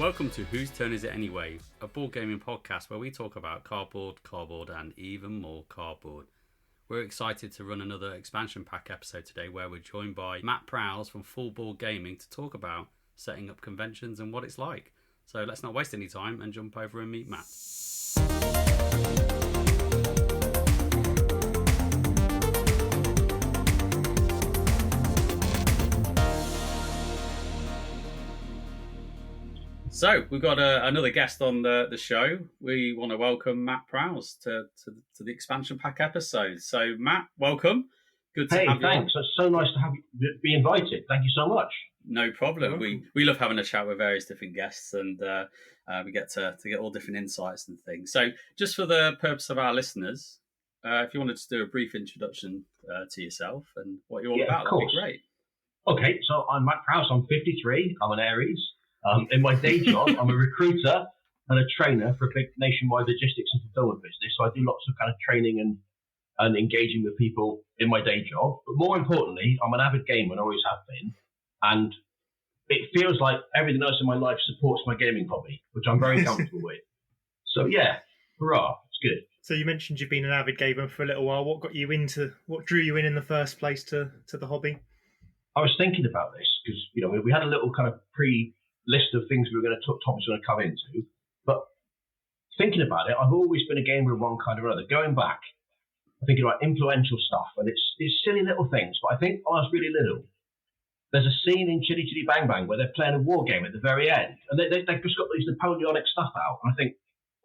Welcome to Whose Turn Is It Anyway, a board gaming podcast where we talk about cardboard, and even more cardboard. We're excited to run another expansion pack episode today where we're joined by Matt Prowse from Full Board Gaming to talk about setting up conventions and what it's like. So let's not waste any time and jump over and meet Matt. So we've got another guest on the show. We want to welcome Matt Prowse to the expansion pack episode. So Matt, welcome. Good to have you. Thanks. It's so nice to have you be invited. Thank you so much. No problem. We love having a chat with various different guests, and we get to get all different insights and things. So just for the purpose of our listeners, if you wanted to do a brief introduction to yourself and what you're all about, that'd be great. Okay, so I'm Matt Prowse. I'm 53. I'm an Aries. In my day job, I'm a recruiter and a trainer for a big nationwide logistics and fulfillment business. So I do lots of kind of training and engaging with people in my day job. But more importantly, I'm an avid gamer and always have been. And it feels like everything else in my life supports my gaming hobby, which I'm very comfortable with. So yeah, hurrah, it's good. So you mentioned you've been an avid gamer for a little while. What drew you in the first place to the hobby? I was thinking about this because, we had a little kind of list of things we were going to topics we were going to come into, but thinking about it, I've always been a gamer of one kind or another. Going back, I'm thinking about influential stuff, and it's silly little things. But I think when I was really little, there's a scene in Chitty Chitty Bang Bang where they're playing a war game at the very end, and they've just got these Napoleonic stuff out, and I think,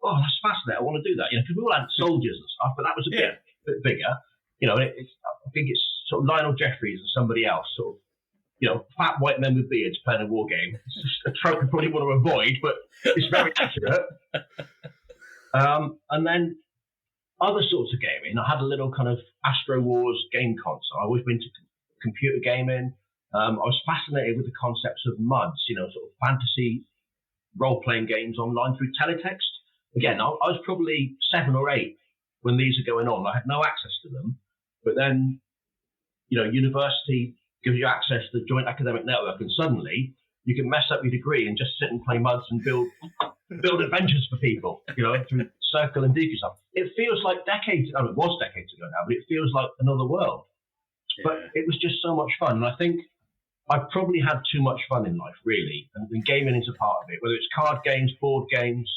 oh, that's fascinating. I want to do that, because we all had soldiers and stuff, but that was a bit bigger. I think it's sort of Lionel Jeffries and somebody else sort of. Fat white men with beards playing a war game. It's just a trope I probably want to avoid, but it's very accurate. And then other sorts of gaming. I had a little kind of Astro Wars game console. I've always been to computer gaming. I was fascinated with the concepts of MUDs, sort of fantasy role-playing games online through teletext. Again, I was probably 7 or 8 when these are going on. I had no access to them. But then, university gives you access to the Joint Academic Network, and suddenly you can mess up your degree and just sit and play MUDs and build adventures for people, through Circle and Deku stuff. It feels like decades ago now, but it feels like another world. Yeah. But it was just so much fun, and I think I've probably had too much fun in life, really, and gaming is a part of it, whether it's card games, board games,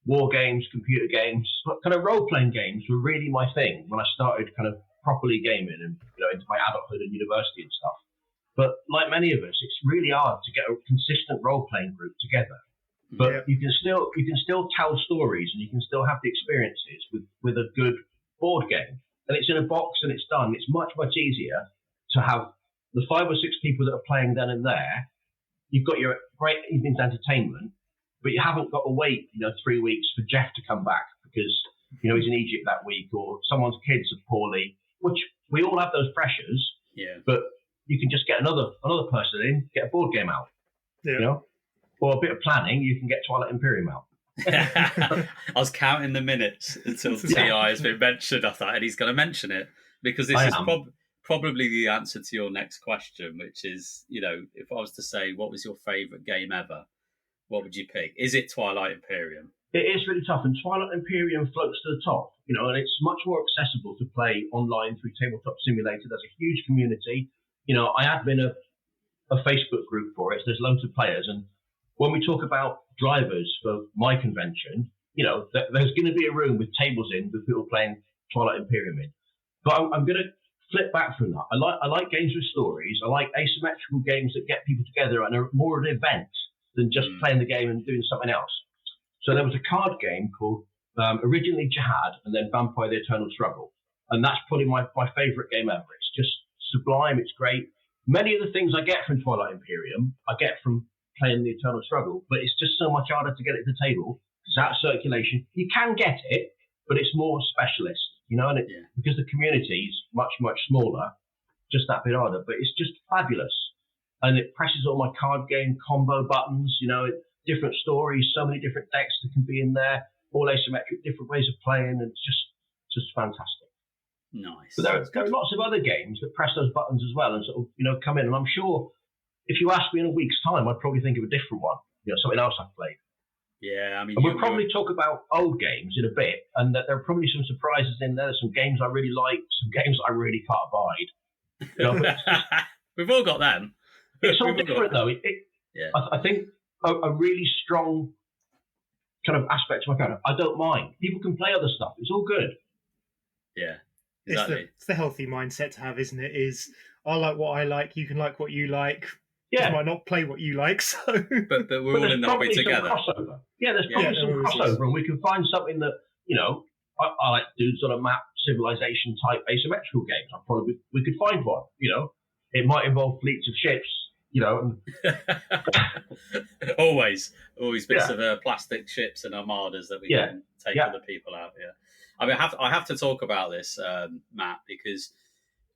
war games, computer games, but kind of role-playing games were really my thing when I started kind of properly gaming and, into my adulthood and university and stuff. But like many of us, it's really hard to get a consistent role-playing group together. But you can still tell stories, and you can still have the experiences with a good board game. And it's in a box and it's done. It's much, much easier to have the 5 or 6 people that are playing then and there. You've got your great evening's entertainment, but you haven't got to wait, 3 weeks for Jeff to come back because, he's in Egypt that week, or someone's kids are poorly, which we all have those pressures. Yeah. But you can just get another person in, get a board game out, or a bit of planning, you can get Twilight Imperium out. I was counting the minutes until TI has been mentioned, I thought, and he's going to mention it, because this is probably the answer to your next question, which is, if I was to say, what was your favourite game ever, what would you pick? Is it Twilight Imperium? It is really tough, and Twilight Imperium floats to the top, and it's much more accessible to play online through Tabletop Simulator. There's a huge community. I admin a Facebook group for it. So there's loads of players. And when we talk about drivers for my convention, there's going to be a room with tables in with people playing Twilight Imperium in. But I'm going to flip back from that. I like games with stories. I like asymmetrical games that get people together and are more an event than just playing the game and doing something else. So there was a card game called originally Jihad and then Vampire: The Eternal Struggle. And that's probably my favourite game ever. It's just sublime, it's great. Many of the things I get from Twilight Imperium, I get from playing the Eternal Struggle, but it's just so much harder to get it to the table. It's out of circulation. You can get it, but it's more specialist, because the community is much, much smaller, just that bit harder, but it's just fabulous. And it presses all my card game combo buttons, different stories, so many different decks that can be in there, all asymmetric, different ways of playing, and it's just fantastic. Nice. But there are lots of other games that press those buttons as well and sort of, come in. And I'm sure if you asked me in a week's time, I'd probably think of a different one, something else I've played. Yeah, I mean, And we'll probably talk about old games in a bit, and that there are probably some surprises in there. Some games I really like, some games I really can't abide. You know, we've all got them. It's all different, though. Yeah. I think a really strong kind of aspect to my character. I don't mind. People can play other stuff. It's all good. Yeah, exactly. It's the healthy mindset to have, isn't it? Is I like what I like, you can like what you like. Yeah. Just might not play what you like, so. But we're all in the hobby together. Crossover. Yeah, there's probably some crossover, and we can find something that, you know, I like to do sort of map civilization type asymmetrical games. We could find one. You know, it might involve fleets of ships. You know, always bits of plastic ships and armadas that we can take other people out. Yeah, I mean, I have to talk about this, Matt, because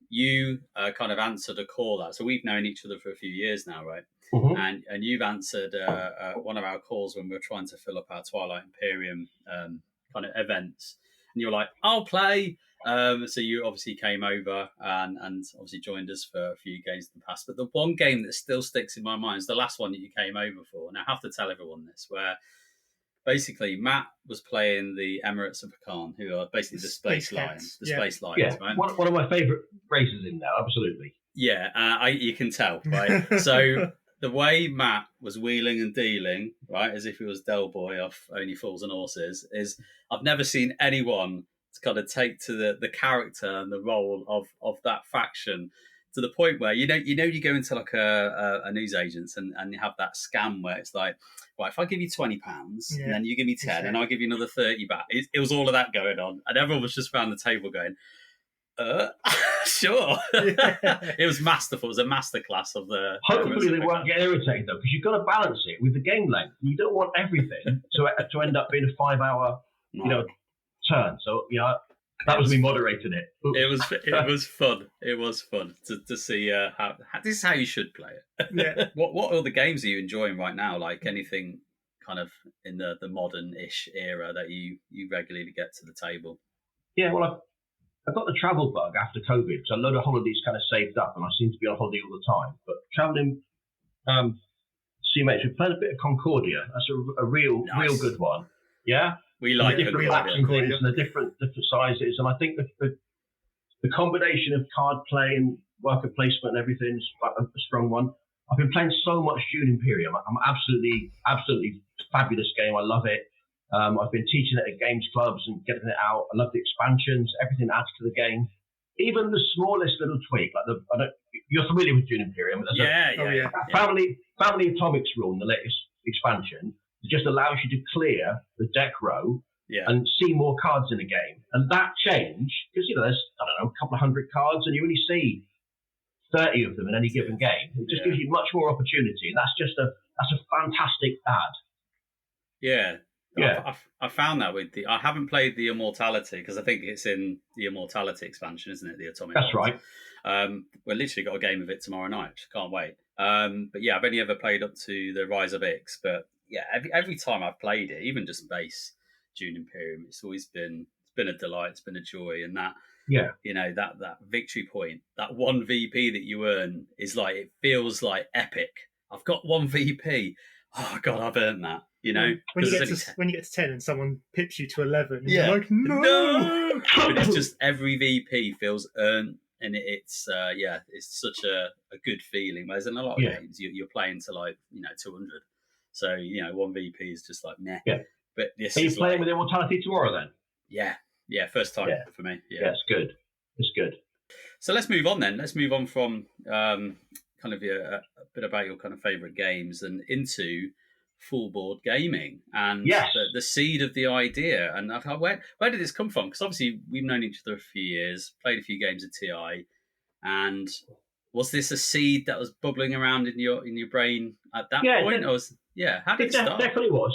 you kind of answered a call that. So we've known each other for a few years now, right? Mm-hmm. And you've answered one of our calls when we were trying to fill up our Twilight Imperium kind of events, and you were like, "I'll play." So you obviously came over and obviously joined us for a few games in the past. But the one game that still sticks in my mind is the last one that you came over for. And I have to tell everyone this, where basically Matt was playing the Emirates of Hacan, who are basically the Space Lions. Space Lions, right? One of my favourite races in there, absolutely. Yeah, you can tell, right? So the way Matt was wheeling and dealing, right, as if he was Del Boy off Only Fools and Horses, is I've never seen anyone to kind of take to the character and the role of that faction to the point where you go into like a newsagent and you have that scam where it's like, right, if I give you £20 and then you give me 10 and I'll give you another 30 back. It was all of that going on, and everyone was just around the table going, sure. It was masterful. It was a masterclass of the. Hopefully they won't get irritated though, because you've got to balance it with the game length. You don't want everything to end up being a 5-hour, turn. So that was me moderating it. It was fun. It was fun to see how this is how you should play it. Yeah. What other games are you enjoying right now? Like anything kind of in the modern-ish era that you regularly get to the table? Yeah, well, I've got the travel bug after COVID, because a load of holidays kind of saved up, and I seem to be on holiday all the time. But travelling, CMH, we played a bit of Concordia. That's a real good one. Yeah. We like the different action things and the different sizes, and I think the combination of card play and worker placement and everything is a strong one. I've been playing so much Dune Imperium. I'm absolutely fabulous game. I love it. I've been teaching it at games clubs and getting it out. I love the expansions. Everything adds to the game. Even the smallest little tweak, like you're familiar with Dune Imperium. Yeah. Family Atomics rule in the latest expansion. It just allows you to clear the deck row and see more cards in a game. And that change, because there's a couple of hundred cards, and you only see 30 of them in any given game. It just gives you much more opportunity, and that's a fantastic ad. Yeah. I found that I haven't played the Immortality, because I think it's in the Immortality expansion, isn't it? The Atomic. That's right. We're literally got a game of it tomorrow night. Can't wait. But yeah, I've only ever played up to the Rise of Ix, but yeah, every time I've played it, even just base Dune Imperium, it's always been a delight. It's been a joy, and that that victory point, that one VP that you earn is like, it feels like epic. I've got one VP. Oh God, I've earned that. When you get to 10 and someone pips you to 11, you're like, no. But it's just every VP feels earned. And it's such a good feeling. Whereas in a lot of games, you're playing to 200. So, one VP is just like, meh. Yeah. But this Are you playing with Immortality tomorrow then? Yeah, first time for me. Yeah, it's good. It's good. So let's move on then. Let's move on from kind of a bit about your kind of favourite games and into full board gaming and the seed of the idea. And where did this come from? Because obviously we've known each other a few years, played a few games at TI, and was this a seed that was bubbling around in your brain at that point? How did it start? It definitely was.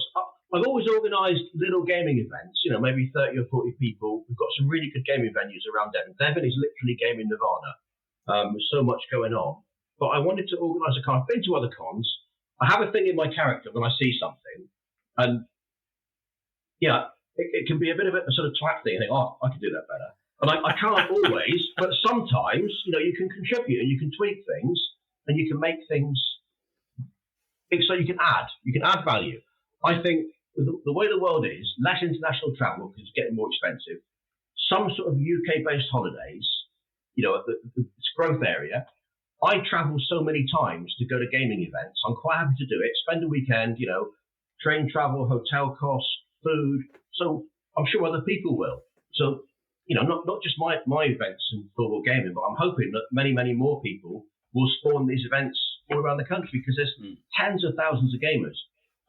I've always organised little gaming events, maybe 30 or 40 people. We've got some really good gaming venues around Devon. Devon is literally gaming nirvana. There's so much going on. But I wanted to organise a con. I've been to other cons. I have a thing in my character when I see something, and it can be a bit of a sort of twat thing. I think, I could do that better. And I can't always, but sometimes, you can contribute and you can tweak things and you can make things so you can add value. I think with the way the world is, less international travel because it's getting more expensive. Some sort of UK-based holidays, it's growth area. I travel so many times to go to gaming events. I'm quite happy to do it. Spend a weekend, train travel, hotel costs, food. So I'm sure other people will. So, not just my events and football gaming, but I'm hoping that many, many more people will spawn these events all around the country because there's tens of thousands of gamers.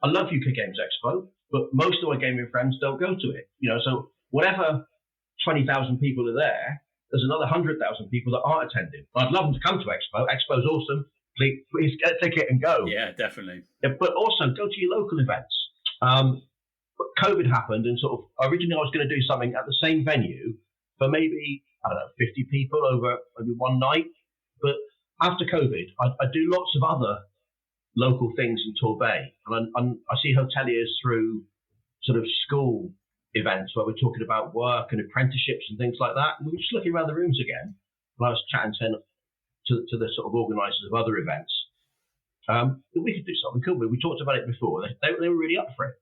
I love UK Games Expo, but most of my gaming friends don't go to it. So whatever 20,000 people are there, there's another 100,000 people that aren't attending. I'd love them to come to Expo. Expo's awesome. Please get a ticket and go. Yeah, definitely. Yeah, but also go to your local events. But COVID happened, and sort of originally I was going to do something at the same venue for maybe, 50 people over maybe one night. But after COVID, I do lots of other local things in Torquay, and I see hoteliers through sort of school events where we're talking about work and apprenticeships and things like that. And we were just looking around the rooms again, and I was chatting to the sort of organisers of other events. We could do something, couldn't we? We talked about it before. They were really up for it.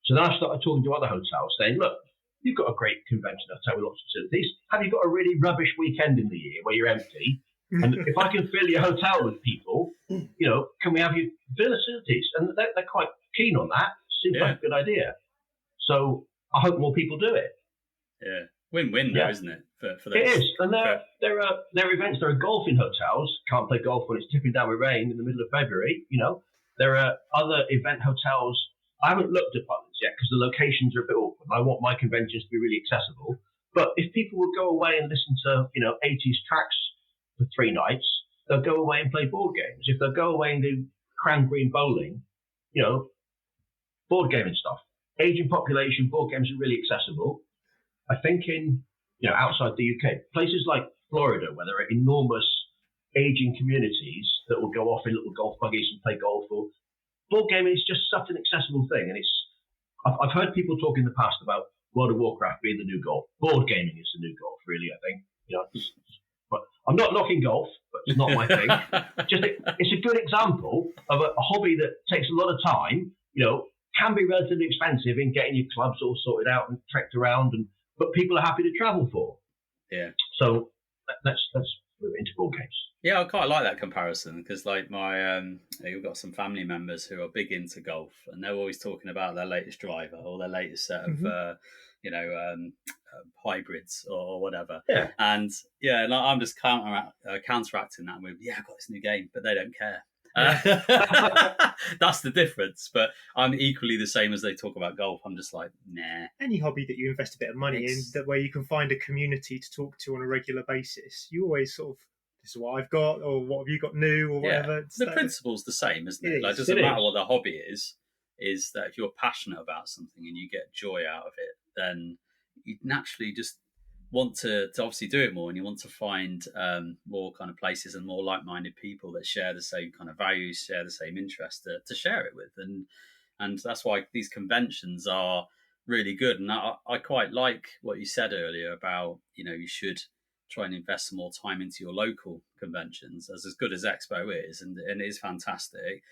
So then I started talking to other hotels saying, look, you've got a great convention hotel with lots of facilities. Have you got a really rubbish weekend in the year where you're empty? And if I can fill your hotel with people, can we have you fill facilities? And they're quite keen on that. Seems like a good idea. So I hope more people do it. Yeah. Win-win though, isn't it? For those, it is. And there are events, there are golfing hotels. Can't play golf when it's tipping down with rain in the middle of February. There are other event hotels. I haven't looked at ones yet because the locations are a bit awkward. I want my conventions to be really accessible. But if people will go away and listen to, 80s tracks for 3 nights, they'll go away and play board games. If they'll go away and do Crown Green bowling, board gaming stuff. Aging population, board games are really accessible. I think in, outside the UK, places like Florida, where there are enormous aging communities that will go off in little golf buggies and play golf, or board gaming is just such an accessible thing. And I've heard people talk in the past about World of Warcraft being the new golf. Board gaming is the new golf, really, I think. But I'm not knocking golf, but it's not my thing. It's a good example of a hobby that takes a lot of time, can be relatively expensive in getting your clubs all sorted out and trekked around, but people are happy to travel for. Yeah. So let's move into board games. Yeah, I quite like that comparison because, like, we've got some family members who are big into golf, and they're always talking about their latest driver or their latest set of, hybrids or whatever. Yeah. And I'm just counteracting that with, I've got this new game, but they don't care. That's the difference. But I'm equally the same as they talk about golf. I'm just like, nah. Any hobby that you invest a bit of money in, that where you can find a community to talk to on a regular basis, you always sort of, this is what I've got, or what have you got new, or whatever. The principle's the same, isn't it? Like, it doesn't matter what the hobby is that if you're passionate about something and you get joy out of it, then you naturally just want to obviously do it more, and you want to find more kind of places and more like-minded people that share the same kind of values, share the same interest to share it with, and that's why these conventions are really good. And I quite like what you said earlier about you should try and invest some more time into your local conventions, as good as Expo is, and it is fantastic,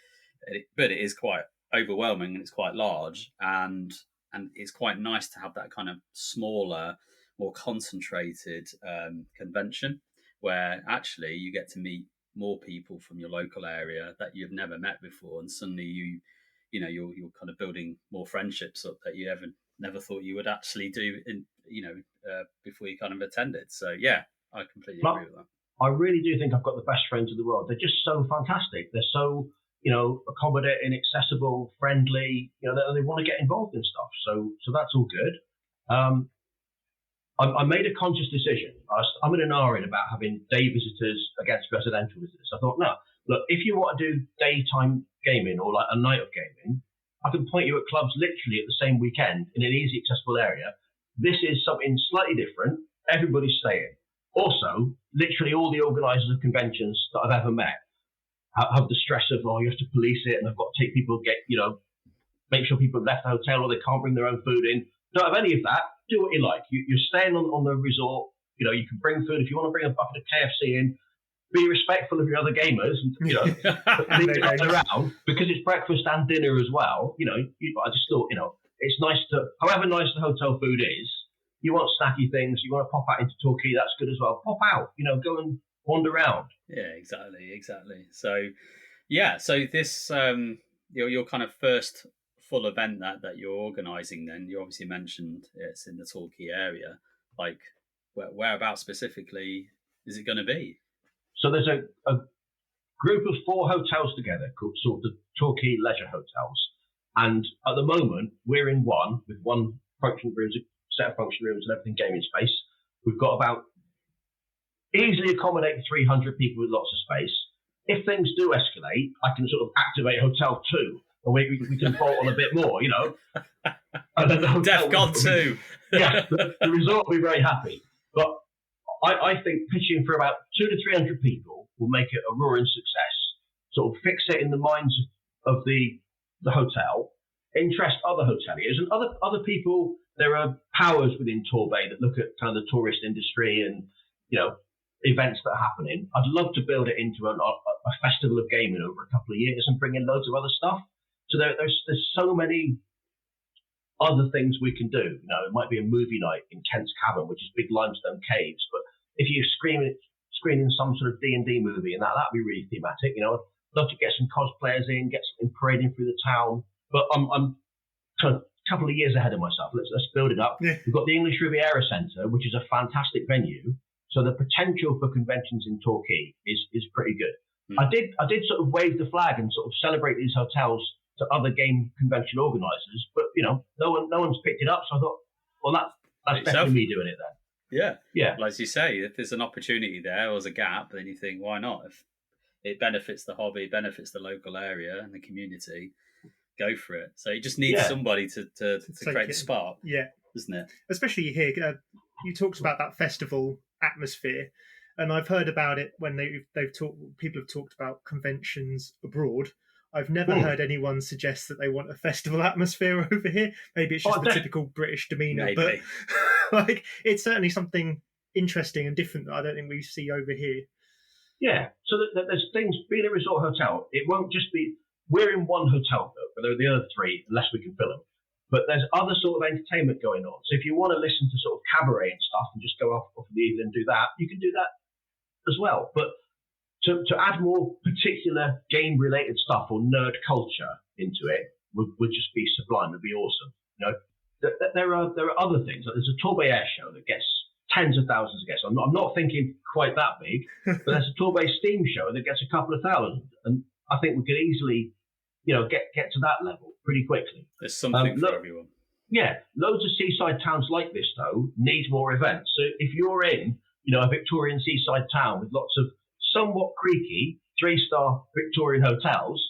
but it is quite overwhelming and it's quite large, and it's quite nice to have that kind of smaller, more concentrated convention where actually you get to meet more people from your local area that you've never met before, and suddenly you're kind of building more friendships up that you never thought you would actually do before you kind of attended. So I completely agree with that. I really do think I've got the best friends in the world. They're just so fantastic. They're so accommodating, accessible, friendly. They want to get involved in stuff. So that's all good. I made a conscious decision. I'm in an RN about having day visitors against residential visitors. I thought, no, look, if you want to do daytime gaming or like a night of gaming, I can point you at clubs literally at the same weekend in an easy, accessible area. This is something slightly different. Everybody's staying. Also, literally all the organisers of conventions that I've ever met have the stress of, you have to police it, and I've got to take people, make sure people have left the hotel or they can't bring their own food in. Don't have any of that. Do what you like. You're staying on the resort. You can bring food. If you want to bring a bucket of KFC in, be respectful of your other gamers. And, leave it around because it's breakfast and dinner as well. I just thought, it's nice to, however nice the hotel food is, you want snacky things, you want to pop out into Torquay, that's good as well. Pop out, go and wander around. Yeah, exactly. So, yeah, so this, your kind of first full event that you're organising then, you obviously mentioned it's in the Torquay area. Like, whereabouts specifically is it going to be? So there's a group of 4 hotels together called sort of the Torquay Leisure Hotels. And at the moment, we're in one with one function rooms, a set of function rooms and everything, gaming space. We've got about easily accommodate 300 people with lots of space. If things do escalate, I can sort of activate Hotel 2, or we can bolt on a bit more, And then the DEFCON 2. Yeah, the resort will be very happy. But I think pitching for about 200 to 300 people will make it a roaring success. Sort of fix it in the minds of the hotel, interest other hoteliers and other people. There are powers within Torquay that look at kind of the tourist industry and events that are happening. I'd love to build it into a festival of gaming over a couple of years and bring in loads of other stuff. So there's so many other things we can do. It might be a movie night in Kent's Cavern, which is big limestone caves. But if you're screening some sort of D&D movie and that'd be really thematic. I'd love to get some cosplayers in, get something parading through the town. But I'm kind of a couple of years ahead of myself. Let's build it up. Yeah. We've got the English Riviera Centre, which is a fantastic venue. So the potential for conventions in Torquay is pretty good. I did sort of wave the flag and sort of celebrate these hotels to other game convention organisers, but no one's picked it up. So I thought, well, that's definitely me doing it then. Yeah. Well, as you say, if there's an opportunity there or there's a gap, then you think, why not? If it benefits the hobby, benefits the local area and the community, go for it. So you just need somebody to create the spark, isn't it? Especially here, you talked about that festival atmosphere, and I've heard about it when people have talked about conventions abroad. I've never heard anyone suggest that they want a festival atmosphere over here. Maybe it's just the typical British demeanour, but like it's certainly something interesting and different that I don't think we see over here. Yeah, so there's things, being a resort hotel, it won't just be, we're in one hotel though, but there are the other 3, unless we can fill them. But there's other sort of entertainment going on. So if you want to listen to sort of cabaret and stuff and just go off in the evening and do that, you can do that as well. But to add more particular game-related stuff or nerd culture into it would just be sublime. Would be awesome. There are other things. Like there's a Torquay Air Show that gets tens of thousands of guests. I'm not thinking quite that big, but there's a Torquay Steam Show that gets a couple of thousand, and I think we could easily, get to that level pretty quickly. There's something for everyone. Yeah, loads of seaside towns like this though need more events. So if you're in, a Victorian seaside town with lots of somewhat creaky 3-star Victorian hotels,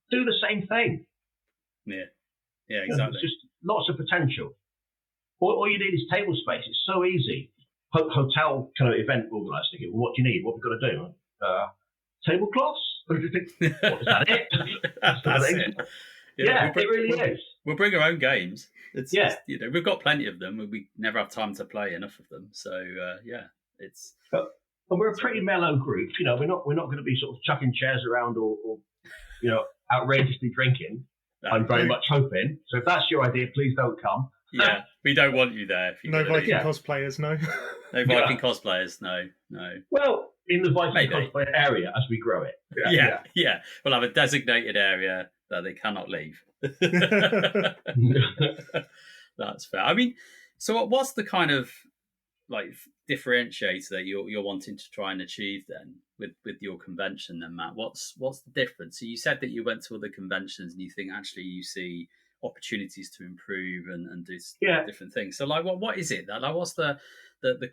do the same thing. Yeah, exactly. It's just lots of potential. All you need is table space. It's so easy. Hotel kind of event organizer thinking, well, what do you need? What have we got to do? Tablecloths? What do you think? What, is that it? That's it. Yeah, it really is. We'll bring our own games. It's just, we've got plenty of them. We never have time to play enough of them. So it's. And we're a pretty mellow group. We're not going to be sort of chucking chairs around or outrageously drinking. No. I'm very much hoping. So if that's your idea, please don't come. Yeah, we don't want you there. If no Viking cosplayers, no. No Viking cosplayers, no. Well, in the Viking cosplayer area as we grow it. Yeah. We'll have a designated area that they cannot leave. That's fair. I mean, so what's the kind of like differentiator that you're wanting to try and achieve then with your convention then, Matt? What's the difference? So you said that you went to other conventions and you think actually you see opportunities to improve and do different things. So like what is it that, like, what's the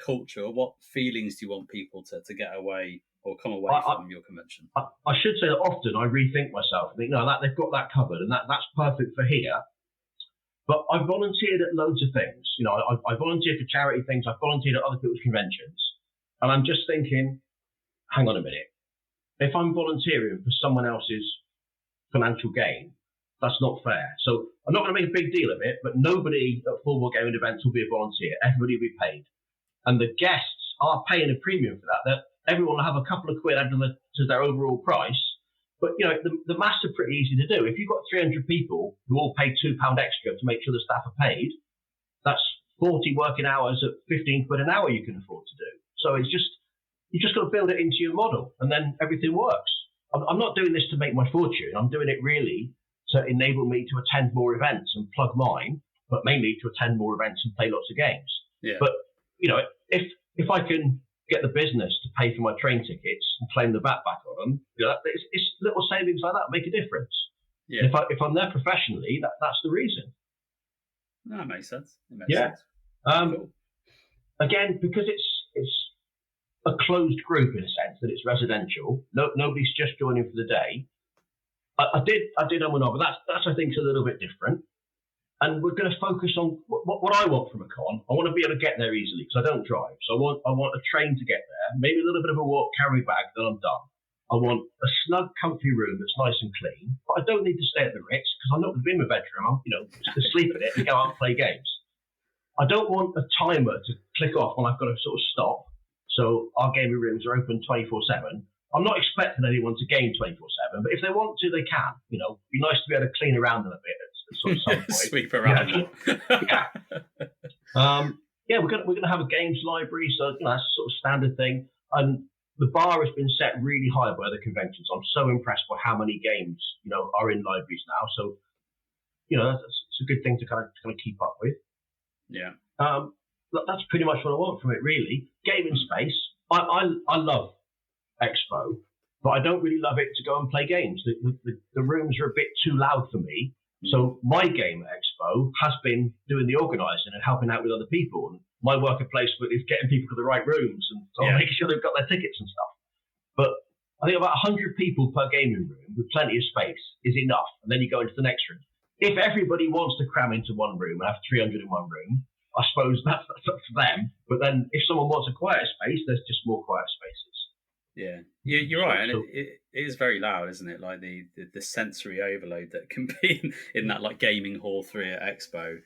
culture? What feelings do you want people to get away or come away from your convention? I should say that often I rethink myself and think, no, that they've got that covered and that's perfect for here. But I've volunteered at loads of things. I volunteered for charity things. I've volunteered at other people's conventions. And I'm just thinking, hang on a minute. If I'm volunteering for someone else's financial gain, that's not fair. So I'm not going to make a big deal of it, but nobody at football gaming events will be a volunteer. Everybody will be paid. And the guests are paying a premium for that. Everyone will have a couple of quid added to their overall price But, the maths are pretty easy to do. If you've got 300 people who all pay £2 extra to make sure the staff are paid, that's 40 working hours at 15 quid an hour you can afford to do. So you just got to build it into your model, and then everything works. I'm not doing this to make my fortune. I'm doing it really to enable me to attend more events and plug mine, but mainly to attend more events and play lots of games. Yeah. But, if I can get the business to pay for my train tickets and claim the VAT back on them, it's little savings like that make a difference. Yeah. If I'm there professionally, that's the reason. No, that makes sense. It makes sense. Cool. Again, because it's a closed group in a sense that it's residential. Nobody's just joining for the day. I did on and on, but that's I think is a little bit different. And we're going to focus on what I want from a con. I want to be able to get there easily because I don't drive. So I want a train to get there, maybe a little bit of a walk, carry bag, then I'm done. I want a snug, comfy room that's nice and clean, but I don't need to stay at the Ritz because I'm not going to be in my bedroom. I'm, just to sleep in it and go out and play games. I don't want a timer to click off when I've got to sort of stop. So our gaming rooms are open 24/7. I'm not expecting anyone to game 24/7, but if they want to, they can. It'd be nice to be able to clean around them a bit at sort of some point. Sweep around. We're gonna have a games library, so that's a sort of standard thing. And the bar has been set really high by the conventions. I'm so impressed by how many games are in libraries now. So that's a good thing to kind of keep up with. Yeah. That's pretty much what I want from it, really. Gaming space. I love Expo, but I don't really love it to go and play games. The rooms are a bit too loud for me. So my game at Expo has been doing the organising and helping out with other people. And my worker placement is getting people to the right rooms and making sure they've got their tickets and stuff. But I think about 100 people per gaming room with plenty of space is enough. And then you go into the next room. If everybody wants to cram into one room and have 300 in one room, I suppose that's up to them. But then if someone wants a quieter space, there's just more quiet spaces. Yeah, you're right, and it is very loud, isn't it? Like the sensory overload that can be in that like gaming hall 3 at Expo,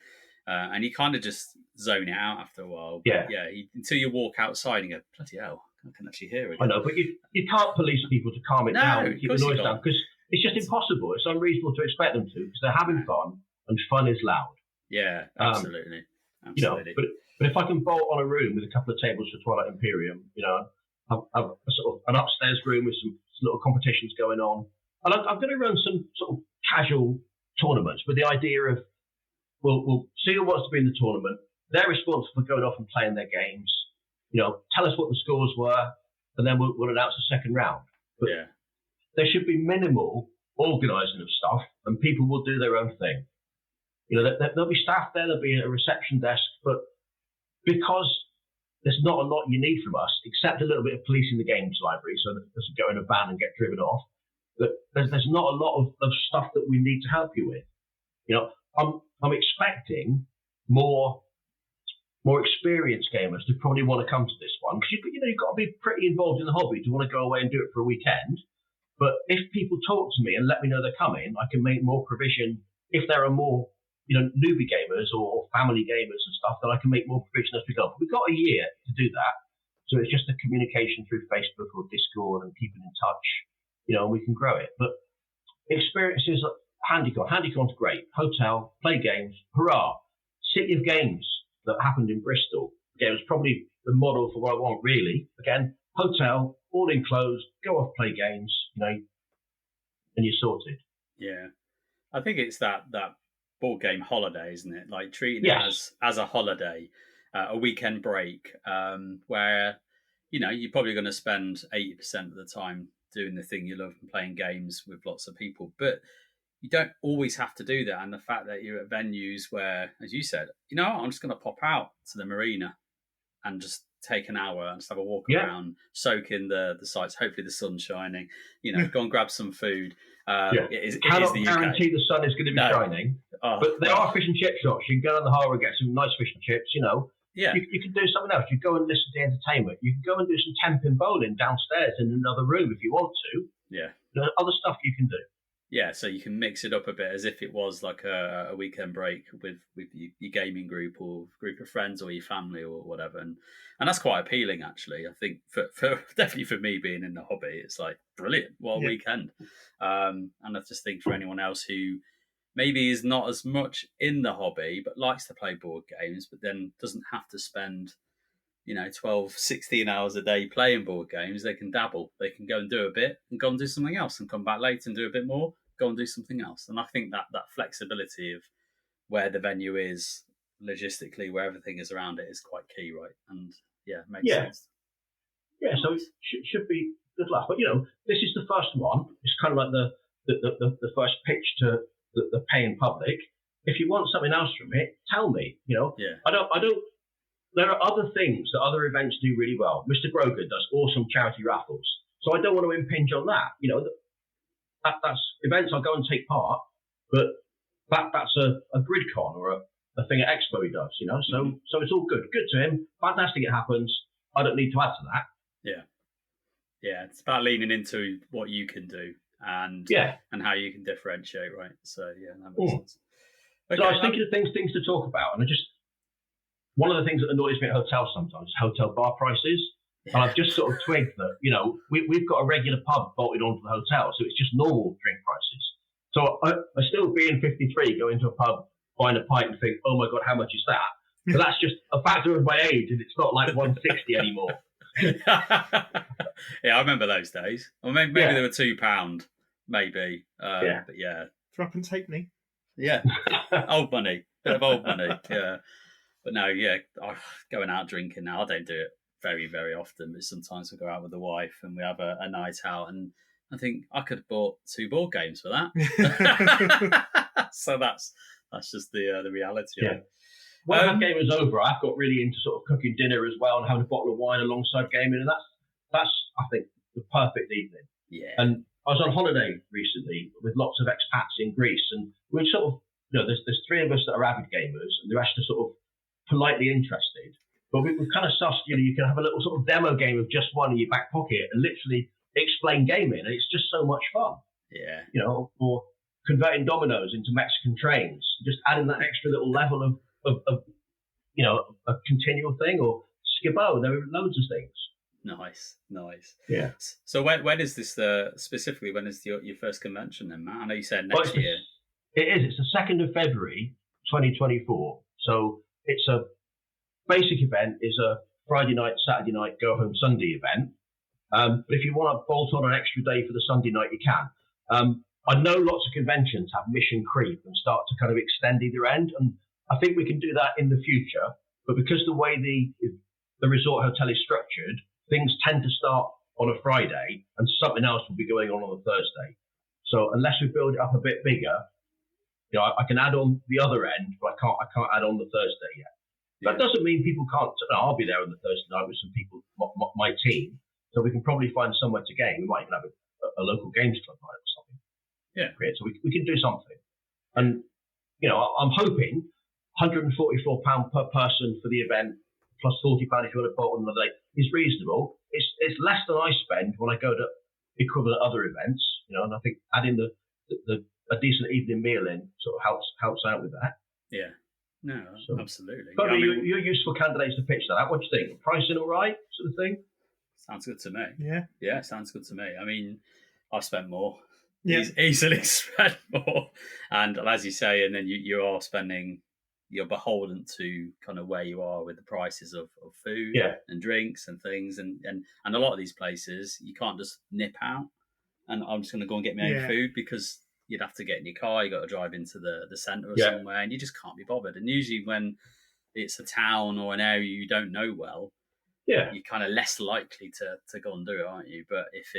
and you kind of just zone it out after a while. Yeah, until you walk outside and go, bloody hell, I can actually hear it. I know, but you can't police people to calm it down and keep the noise down because it's just impossible. It's unreasonable to expect them to because they're having fun and fun is loud. Yeah, absolutely. Absolutely. But if I can bolt on a room with a couple of tables for Twilight Imperium, have a sort of an upstairs room with some little competitions going on. And I'm going to run some sort of casual tournaments with the idea of, we'll see who wants to be in the tournament. They're responsible for going off and playing their games. Tell us what the scores were, and then we'll announce the second round. But there should be minimal organising of stuff, and people will do their own thing. There'll be staff there, there'll be a reception desk, but because there's not a lot you need from us, except a little bit of policing the games library so that it doesn't go in a van and get driven off. But there's not a lot of stuff that we need to help you with. I'm expecting more experienced gamers to probably want to come to this one because you've got to be pretty involved in the hobby to want to go away and do it for a weekend. But if people talk to me and let me know they're coming, I can make more provision. If there are more newbie gamers or family gamers and stuff, then I can make more provision as we go. We've got a year to do that. So it's just a communication through Facebook or Discord and keeping in touch, and we can grow it. But experiences like HandyCon's great. Hotel, play games, hurrah. City of Games that happened in Bristol. Again, it was probably the model for what I want, really. Again, hotel, all enclosed, go off, play games, and you're sorted. Yeah. I think it's that board game holiday, isn't it? Like treating it as a holiday, a weekend break, where you're probably going to spend 80% of the time doing the thing you love and playing games with lots of people, but you don't always have to do that. And the fact that you're at venues where, as you said, I'm just going to pop out to the marina and just take an hour and just have a walk around, soak in the sights. Hopefully the sun's shining. Go and grab some food. It cannot is the guarantee the sun is going to be shining, but there are fish and chip shops. You can go on the harbour and get some nice fish and chips. You can do something else. You go and listen to entertainment. You can go and do some 10-pin bowling downstairs in another room if you want to. Yeah, there's other stuff you can do. Yeah, so you can mix it up a bit as if it was like a weekend break with your gaming group or group of friends or your family or whatever, and that's quite appealing actually. I think for definitely for me being in the hobby, it's like brilliant. What a weekend! And I just think for anyone else who maybe is not as much in the hobby but likes to play board games, but then doesn't have to spend 12, 16 hours a day playing board games, they can dabble. They can go and do a bit and go and do something else and come back later and do a bit more, go and do something else. And I think that flexibility of where the venue is logistically, where everything is around it is quite key, right? And makes sense. Yeah, so it should be good luck. But, this is the first one. It's kind of like the first pitch to the paying public. If you want something else from it, tell me. I don't. There are other things that other events do really well. Mr. Grogan does awesome charity raffles. So I don't want to impinge on that. That's events I'll go and take part, but that's a GridCon or a thing at Expo he does, So it's all good. Good to him. Fantastic it happens. I don't need to add to that. Yeah. Yeah, it's about leaning into what you can do and how you can differentiate, right? So, that makes sense. Okay, so I was thinking of things to talk about, and one of the things that annoys me at hotels sometimes is hotel bar prices. Yeah. And I've just sort of twigged that, we've got a regular pub bolted onto the hotel, so it's just normal drink prices. So I still being 53, go into a pub, find a pint and think, oh my God, how much is that? But that's just a factor of my age, and it's not like 160 anymore. Yeah, I remember those days. Or maybe they were £2, maybe. But yeah. Drop and take me. Yeah. Old money. Bit of old money. Yeah. But no, going out drinking now, I don't do it very, very often. But sometimes we go out with the wife and we have a night out, and I think I could have bought 2 board games for that. So that's just the reality of it. When that game was over, I've got really into sort of cooking dinner as well and having a bottle of wine alongside gaming, and that's I think the perfect evening. Yeah. And I was on holiday recently with lots of expats in Greece, and we're sort of there's 3 of us that are avid gamers, and the rest are sort of politely interested. But we've kind of sussed, you can have a little sort of demo game of just one in your back pocket and literally explain gaming, and it's just so much fun. Yeah. Or converting dominoes into Mexican trains, just adding that extra little level of a continual thing, or Skibbo. There are loads of things. Nice. Yeah. So when is this specifically? When is your first convention then, Matt? I know you said next year. It is. It's the 2nd of February, 2024. So it's a basic event. Is a Friday night, Saturday night, go home Sunday event. But if you want to bolt on an extra day for the Sunday night, you can. I know lots of conventions have mission creep and start to kind of extend either end, and I think we can do that in the future. But because the way the resort hotel is structured, things tend to start on a Friday and something else will be going on a Thursday. So unless we build it up a bit bigger, I can add on the other end, but I can't add on the Thursday yet. That doesn't mean people can't. I'll be there on the Thursday night with some people, my team, so we can probably find somewhere to game. We might even have a local games club night or something. Yeah. So we can do something. And, I'm hoping £144 per person for the event, plus £40 if you want to bolt on another day, is reasonable. It's less than I spend when I go to equivalent other events, and I think adding a decent evening meal in sort of helps out with that. Yeah. No, absolutely. But you're useful candidates to pitch that. What do you think? Pricing all right, sort of thing? Sounds good to me. Yeah. Yeah, sounds good to me. I mean, I've spent more. Yeah. Easily spent more. And as you say, and then you are spending, you're beholden to kind of where you are with the prices of food and drinks and things. And a lot of these places, you can't just nip out and I'm just going to go and get my own food, because you'd have to get in your car, you got to drive into the centre or somewhere, and you just can't be bothered. And usually when it's a town or an area you don't know well, you're kind of less likely to go and do it, aren't you? But if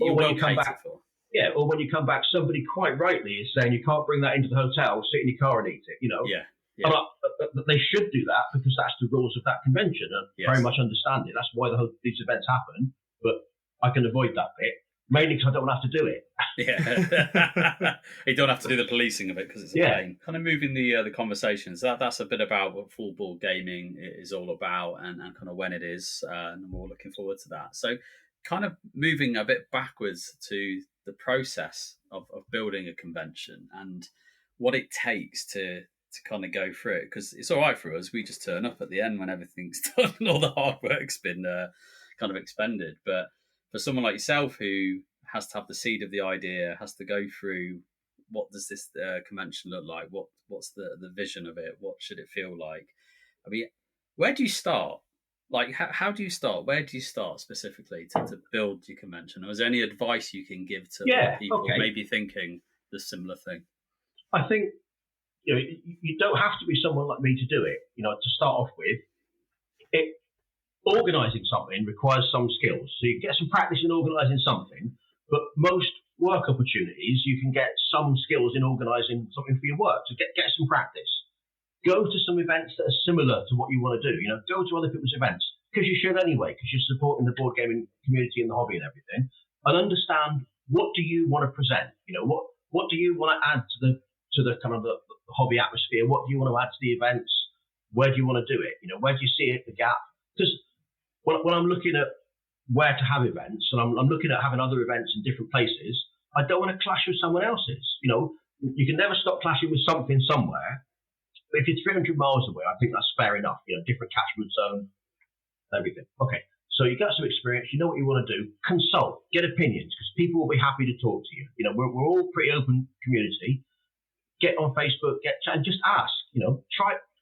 you're well catered for. Yeah, or when you come back, somebody quite rightly is saying you can't bring that into the hotel, sit in your car and eat it, Yeah. They should do that because that's the rules of that convention. And very much understand it. That's why these events happen. But I can avoid that bit, mainly because I don't have to do it. Yeah. You don't have to do the policing of it because it's a game. Kind of moving the conversations. That's a bit about what full board gaming is all about and kind of when it is. And we're all looking forward to that. So kind of moving a bit backwards to the process of building a convention and what it takes to kind of go through it, because it's all right for us. We just turn up at the end when everything's done and all the hard work's been kind of expended. But for someone like yourself who has to have the seed of the idea, has to go through what does this convention look like? What's the vision of it? What should it feel like? I mean, where do you start? Like, how do you start? Where do you start specifically to build your convention? Or is there any advice you can give to people maybe thinking the similar thing? I think, you don't have to be someone like me to do it. To start off with, organising something requires some skills. So you get some practice in organising something, but most work opportunities, you can get some skills in organising something for your work. So get some practice. Go to some events that are similar to what you want to do. Go to other people's events, because you should anyway, because you're supporting the board gaming community and the hobby and everything. And understand, what do you want to present? What do you want to add to the kind of the hobby atmosphere? What do you want to add to the events? Where do you want to do it? Where do you see the gap? Because when I'm looking at where to have events, and I'm looking at having other events in different places, I don't want to clash with someone else's. You can never stop clashing with something somewhere. But if you're 300 miles away, I think that's fair enough. Different catchment zone, everything. Okay, so you got some experience. You know what you want to do. Consult, get opinions, because people will be happy to talk to you. We're all pretty open community. Get on Facebook, and just ask.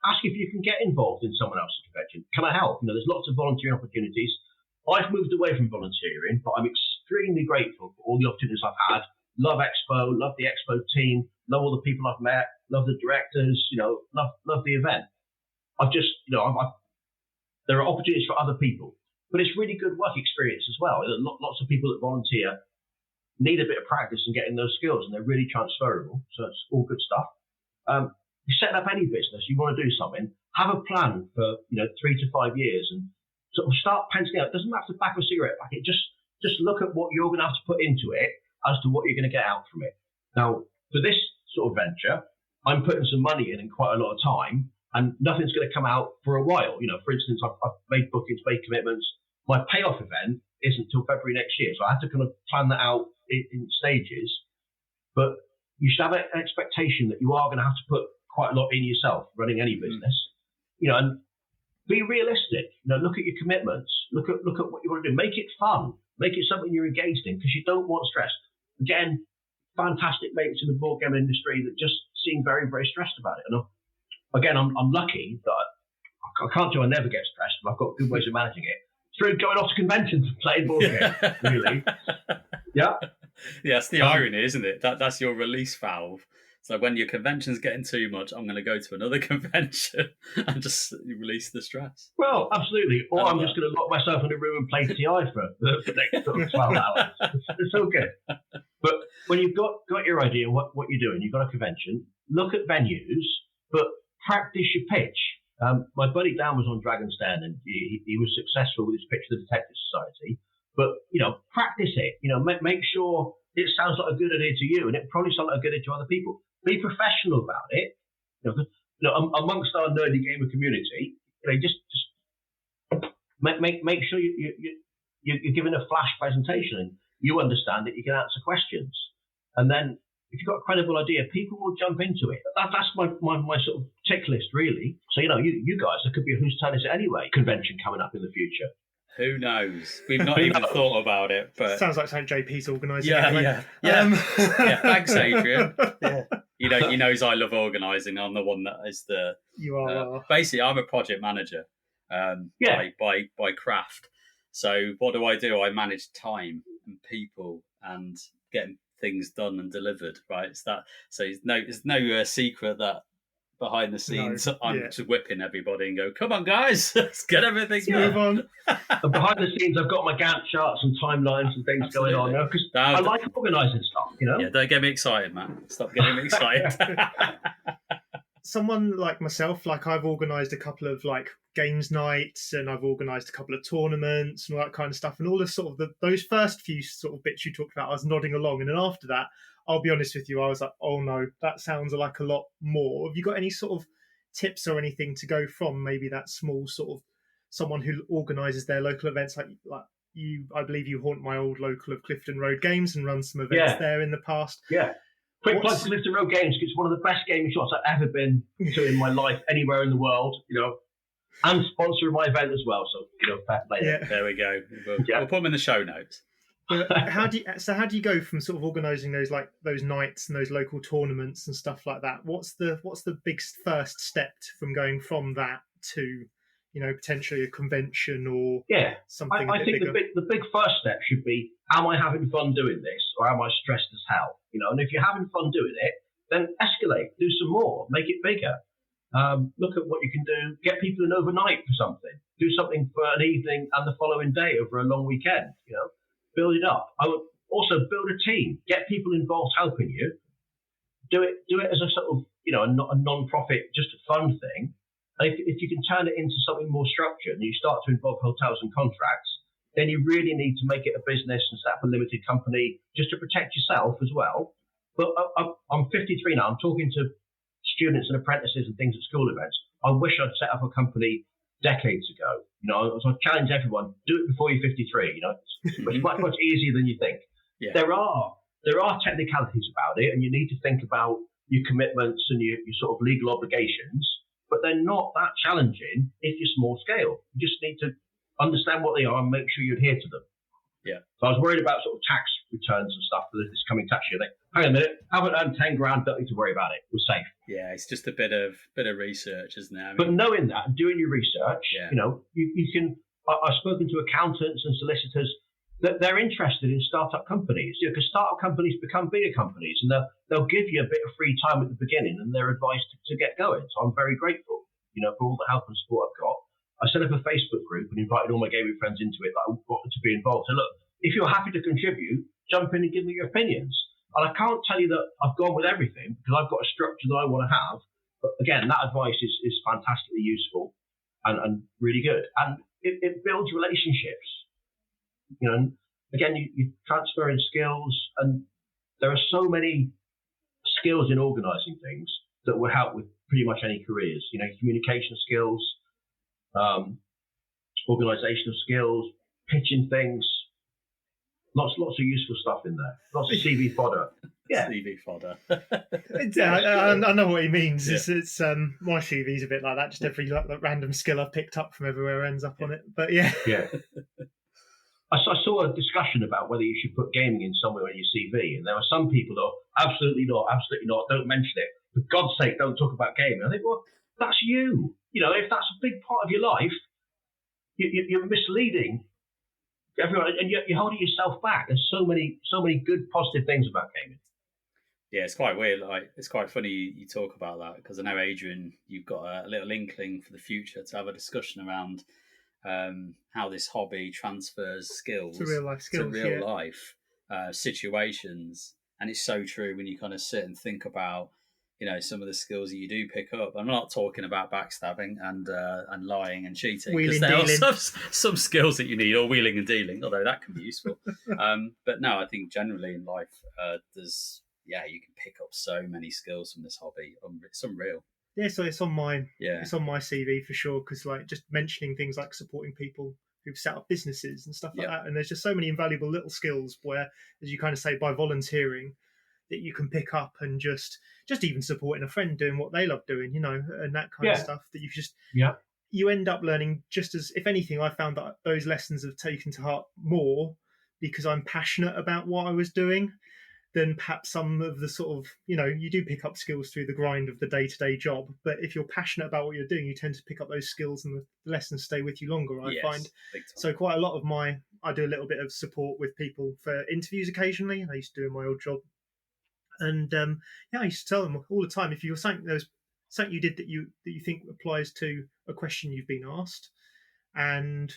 Ask if you can get involved in someone else's convention. Can I help? There's lots of volunteering opportunities. I've moved away from volunteering, but I'm extremely grateful for all the opportunities I've had. Love Expo, love the Expo team, love all the people I've met, love the directors, love the event. I've just, there are opportunities for other people, but it's really good work experience as well. Lots of people that volunteer need a bit of practice in getting those skills, and they're really transferable. So it's all good stuff. You set up any business, you want to do something, have a plan for 3 to 5 years, and sort of start penciling out. It doesn't have to back a cigarette packet. Just look at what you're going to have to put into it as to what you're going to get out from it. Now, for this sort of venture, I'm putting some money in and quite a lot of time, and nothing's going to come out for a while. For instance, I've made bookings, made commitments. My payoff event isn't until February next year, so I have to kind of plan that out in stages. But you should have an expectation that you are going to have to put quite a lot in yourself running any business. And be realistic. Look at your commitments. Look at what you want to do. Make it fun. Make it something you're engaged in, because you don't want stress. Again, fantastic mates in the board game industry that just seem very, very stressed about it. And again, I'm lucky that I can't do. I never get stressed, but I've got good ways of managing it through going off to conventions and playing board games. Really, yeah. Yeah, that's the irony, isn't it? That's your release valve. So when your convention's getting too much, I'm going to go to another convention and just release the stress. Well, absolutely. Or I'm just going to lock myself in a room and play TI for the next 12 hours. It's all good. But when you've got your idea what you're doing, you've got a convention, look at venues, but practice your pitch. My buddy Dan was on Dragon's Den, and he was successful with his pitch to the Detective Society. But, practice it. Make sure it sounds like a good idea to you, and it probably sounds like a good idea to other people. Be professional about it. Amongst our nerdy gamer community, just make sure you're giving a flash presentation and you understand it. You can answer questions, and then if you've got a credible idea, people will jump into it. That's my sort of tick list, really. So you guys, there could be a Whose Turn Is It Anyway convention coming up in the future. Who knows? We've not even thought about it, but sounds like something JP's organising. Yeah. Thanks, Adrian. Yeah. He knows I love organising. I'm the one that is the. You are. Basically, I'm a project manager. By craft. So what do? I manage time and people and getting things done and delivered. Right. So there's no secret that. Behind the scenes, I'm just whipping everybody and go, come on, guys, let's get everything move on. And behind the scenes, I've got my Gantt charts and timelines and things going on now, because I like organising stuff, Yeah, don't get me excited, man. Stop getting me excited. Someone like myself, I've organised a couple of games nights, and I've organised a couple of tournaments and all that kind of stuff, and all the sort of those first few sort of bits you talked about, I was nodding along, and then after that, I'll be honest with you, I was like, oh no, that sounds like a lot more. Have you got any sort of tips or anything to go from maybe that small sort of someone who organises their local events, like I believe you haunt my old local of Clifton Road Games and run some events there in the past. Yeah. Quick plug to Clifton Road Games, because it's one of the best gaming shops I've ever been to in my life, anywhere in the world, and sponsor of my event as well. So, fair play. Yeah. There we go. We'll put them in the show notes. But how do you go from sort of organising those nights and those local tournaments and stuff like that? What's the big first step from going from that to potentially a convention or something? I think the big first step should be: am I having fun doing this, or am I stressed as hell? And if you're having fun doing it, then escalate, do some more, make it bigger. Look at what you can do. Get people in overnight for something. Do something for an evening and the following day over a long weekend. Build it up. I would also build a team. Get people involved helping you. Do it as a sort of a non-profit, just a fun thing. And if you can turn it into something more structured and you start to involve hotels and contracts, then you really need to make it a business and set up a limited company just to protect yourself as well. But I'm 53 now. I'm talking to students and apprentices and things at school events. I wish I'd set up a company decades ago. So I challenge everyone: do it before you're 53. It's much easier than you think. Yeah. There are technicalities about it, and you need to think about your commitments and your sort of legal obligations. But they're not that challenging if you're small scale. You just need to understand what they are and make sure you adhere to them. Yeah. So I was worried about sort of tax returns and stuff for this coming tax year. Hang on a minute, haven't earned 10 grand, don't need to worry about it. We're safe. Yeah, it's just a bit of research, isn't it? But knowing that and doing your research, you can. I've spoken to accountants and solicitors that they're interested in startup companies. Because startup companies become bigger companies, and they'll give you a bit of free time at the beginning and their advice to get going. So I'm very grateful, for all the help and support I've got. I set up a Facebook group and invited all my gaming friends into it that I wanted to be involved. So look, if you're happy to contribute, jump in and give me your opinions. And I can't tell you that I've gone with everything because I've got a structure that I want to have. But again, that advice is fantastically useful and really good. And it builds relationships. Again, you transfer in skills, and there are so many skills in organising things that will help with pretty much any careers. Communication skills, organisational skills, pitching things, lots of useful stuff in there. Lots of CV fodder. Yeah, CV fodder. I know what he means. Yeah. It's my CV's a bit like that. Just every random skill I've picked up from everywhere ends up on it. But yeah. I saw a discussion about whether you should put gaming in somewhere on your CV, and there are some people that are absolutely not, don't mention it. For God's sake, don't talk about gaming. I think, well, that's you. If that's a big part of your life, you're misleading everyone, and you're holding yourself back. There's so many good, positive things about gaming. Yeah, it's quite weird. It's quite funny you talk about that, because I know, Adrian, you've got a little inkling for the future to have a discussion around how this hobby transfers skills to real life situations. And it's so true when you kind of sit and think about some of the skills that you do pick up. I'm not talking about backstabbing and lying and cheating, because there are some skills that you need, or wheeling and dealing, although that can be useful. But no, I think generally in life you can pick up so many skills from this hobby. It's unreal. Yeah, so it's on my CV for sure, because just mentioning things like supporting people who've set up businesses and stuff like that, and there's just so many invaluable little skills where, as you kind of say, by volunteering, that you can pick up and just even supporting a friend doing what they love doing, and that kind of stuff that you end up learning. Just as, if anything, I found that those lessons have taken to heart more because I'm passionate about what I was doing than perhaps some of the sort of, you do pick up skills through the grind of the day-to-day job. But if you're passionate about what you're doing, you tend to pick up those skills and the lessons stay with you longer, I find. So quite a lot of I do a little bit of support with people for interviews occasionally. I used to do in my old job. And I used to tell them all the time, if you're something you did that you think applies to a question you've been asked, and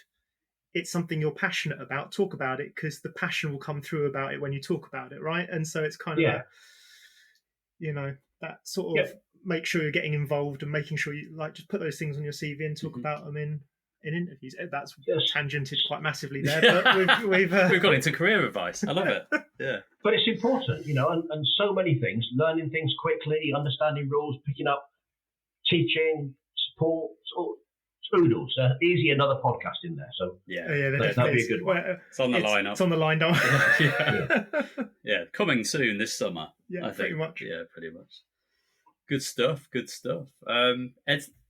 it's something you're passionate about, talk about it, because the passion will come through about it when you talk about it, right? And so it's kind of that sort of make sure you're getting involved and making sure you just put those things on your CV and talk about them in interviews. That's tangented quite massively there, but we've got into career advice. I love it. Yeah, but it's important, and so many things, learning things quickly, understanding rules, picking up, teaching, support, Spoodles. Easy, another podcast in there. So that'd be a good one. It's on the lineup. It's on the lineup. Yeah, coming soon this summer. Yeah, I think. pretty much. Yeah, pretty much. Good stuff.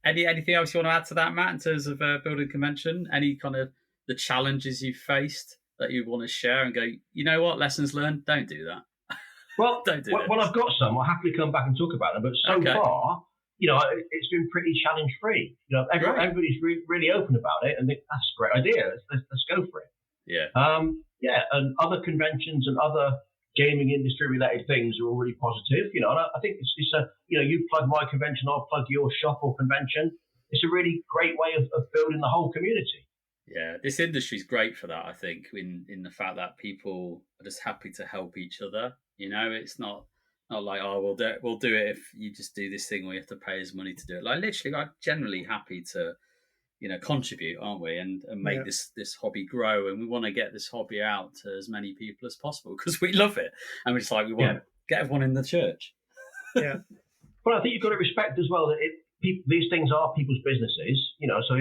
Anything else you want to add to that, Matt, in terms of building convention? Any kind of the challenges you've faced that you want to share and go, you know what, lessons learned? Don't do that. Well, Don't do well, I've got some. I'll happily come back and talk about them. But so far, it's been pretty challenge free. Everybody's really open about it, and that's a great idea. Let's go for it. Yeah. And other conventions and other gaming industry related things are all really positive. And I think it's you plug my convention, I'll plug your shop or convention. It's a really great way of building the whole community. Yeah, this industry is great for that. I think in the fact that people are just happy to help each other. It's not like, oh, we'll do it if you just do this thing where you have to pay us money to do it. Like literally, I'm generally happy to contribute, aren't we, and make this hobby grow, and we want to get this hobby out to as many people as possible because we love it, and we're just like we want to get everyone in the church. Yeah. Well, I think you've got to respect as well that these things are people's businesses, so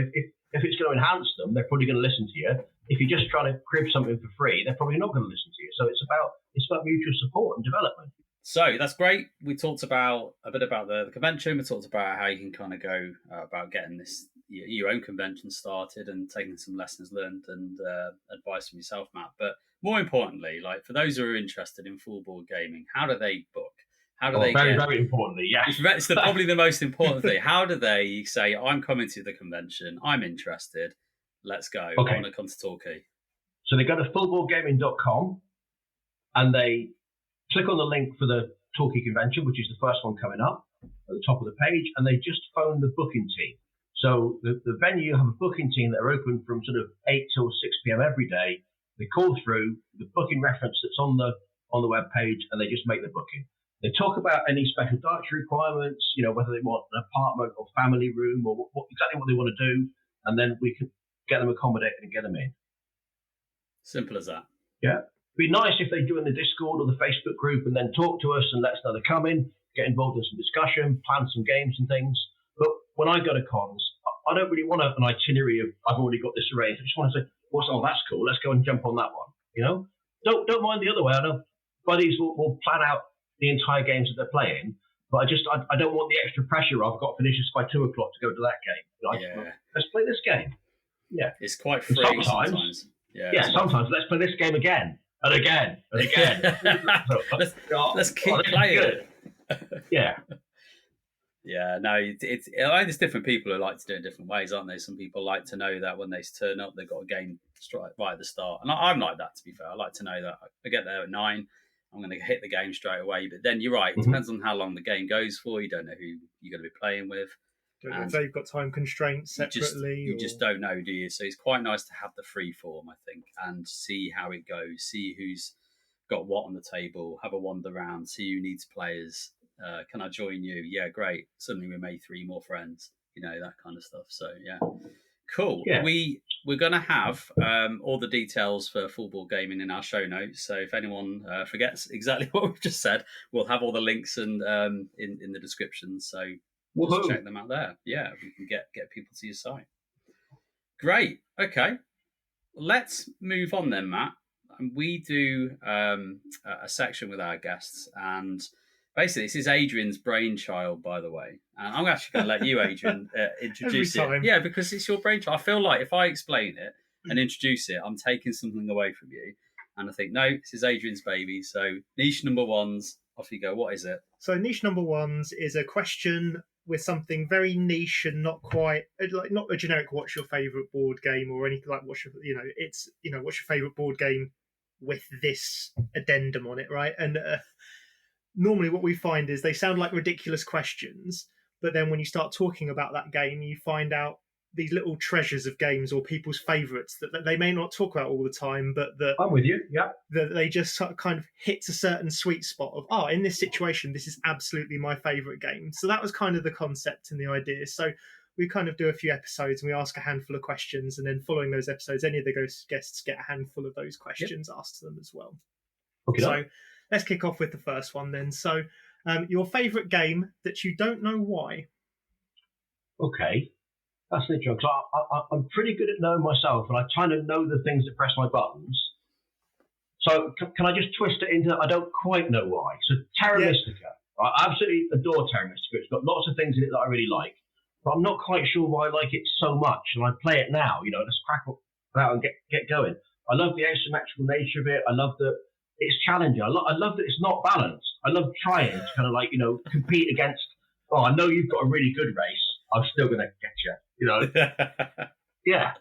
if it's going to enhance them, they're probably going to listen to you. If you're just trying to crib something for free, they're probably not going to listen to you. So it's about mutual support and development. So that's great. We talked about a bit about the convention. We talked about how you can kind of go about getting your own convention started and taking some lessons learned and advice from yourself, Matt. But more importantly, like for those who are interested in full board gaming, how do they book? How do they very, very importantly, yes. It's probably the most important thing. How do they say, I'm coming to the convention, I'm interested, let's go. I want to come to Torquay. So they go to fullboardgaming.com and they click on the link for the Torquay convention, which is the first one coming up at the top of the page, and they just phone the booking team. So the venue have a booking team that are open from sort of 8 till 6 p.m. every day. They call through the booking reference that's on the web page, and they just make the booking. They talk about any special dietary requirements, whether they want an apartment or family room or exactly what they want to do, and then we can get them accommodated and get them in. Simple as that. Yeah. It'd be nice if they join the Discord or the Facebook group and then talk to us and let us know they're coming, get involved in some discussion, plan some games and things. But when I go to cons, I don't really want an itinerary of I've already got this arranged. I just want to say, that's cool. Let's go and jump on that one. Don't mind the other way. I know buddies will plan out the entire games that they're playing, but I don't want the extra pressure. I've got to finish this by 2:00 to go to that game. Let's play this game. Yeah, it's quite free sometimes. Sometimes let's play this game again and again and again. let's keep playing. Yeah. Yeah, no, I think there's different people who like to do it in different ways, aren't they? Some people like to know that when they turn up, they've got a game right at the start. And I'm like that, to be fair. I like to know that I get there at 9, I'm going to hit the game straight away. But then you're right, it depends on how long the game goes for. You don't know who you're going to be playing with. Don't know if they've got time constraints separately. You just don't know, do you? So it's quite nice to have the free form, I think, and see how it goes, see who's got what on the table, have a wander around, see who needs players. Can I join you? Yeah, great. Suddenly we made 3 more friends, that kind of stuff. So, yeah. Cool. Yeah. We're going to have all the details for Full Board Gaming in our show notes. So if anyone forgets exactly what we've just said, we'll have all the links and in the description. So just check them out there. Yeah, we can get people to your site. Great. Okay. Let's move on then, Matt. We do a section with our guests, and basically this is Adrian's brainchild, by the way. And I'm actually going to let you, Adrian, introduce it. Yeah, because it's your brainchild. I feel like if I explain it and introduce it, I'm taking something away from you. And I think, no, this is Adrian's baby. So niche number 1's, off you go. What is it? So niche number 1's is a question with something very niche and not quite like not a generic what's your favorite board game or anything like what's your favorite board game with this addendum on it, right? And normally what we find is they sound like ridiculous questions, but then when you start talking about that game, you find out these little treasures of games or people's favourites that they may not talk about all the time, but that I'm with you, yeah. That they just sort of kind of hits a certain sweet spot of, in this situation, this is absolutely my favourite game. So that was kind of the concept and the idea. So we kind of do a few episodes and we ask a handful of questions, and then following those episodes, any of the guests get a handful of those questions asked to them as well. Okay. So let's kick off with the first one then. So your favourite game that you don't know why? Okay. That's the interesting. I'm pretty good at knowing myself, and I kind of know the things that press my buttons. So can I just twist it into I don't quite know why? So Terra Mystica, I absolutely adore Terra Mystica. It's got lots of things in it that I really like, but I'm not quite sure why I like it so much. And I play it now, let's crack it out and get going. I love the asymmetrical nature of it. I love that it's challenging. I love that it's not balanced. I love trying to kind of compete against. Oh, I know you've got a really good race. I'm still going to get you. Yeah.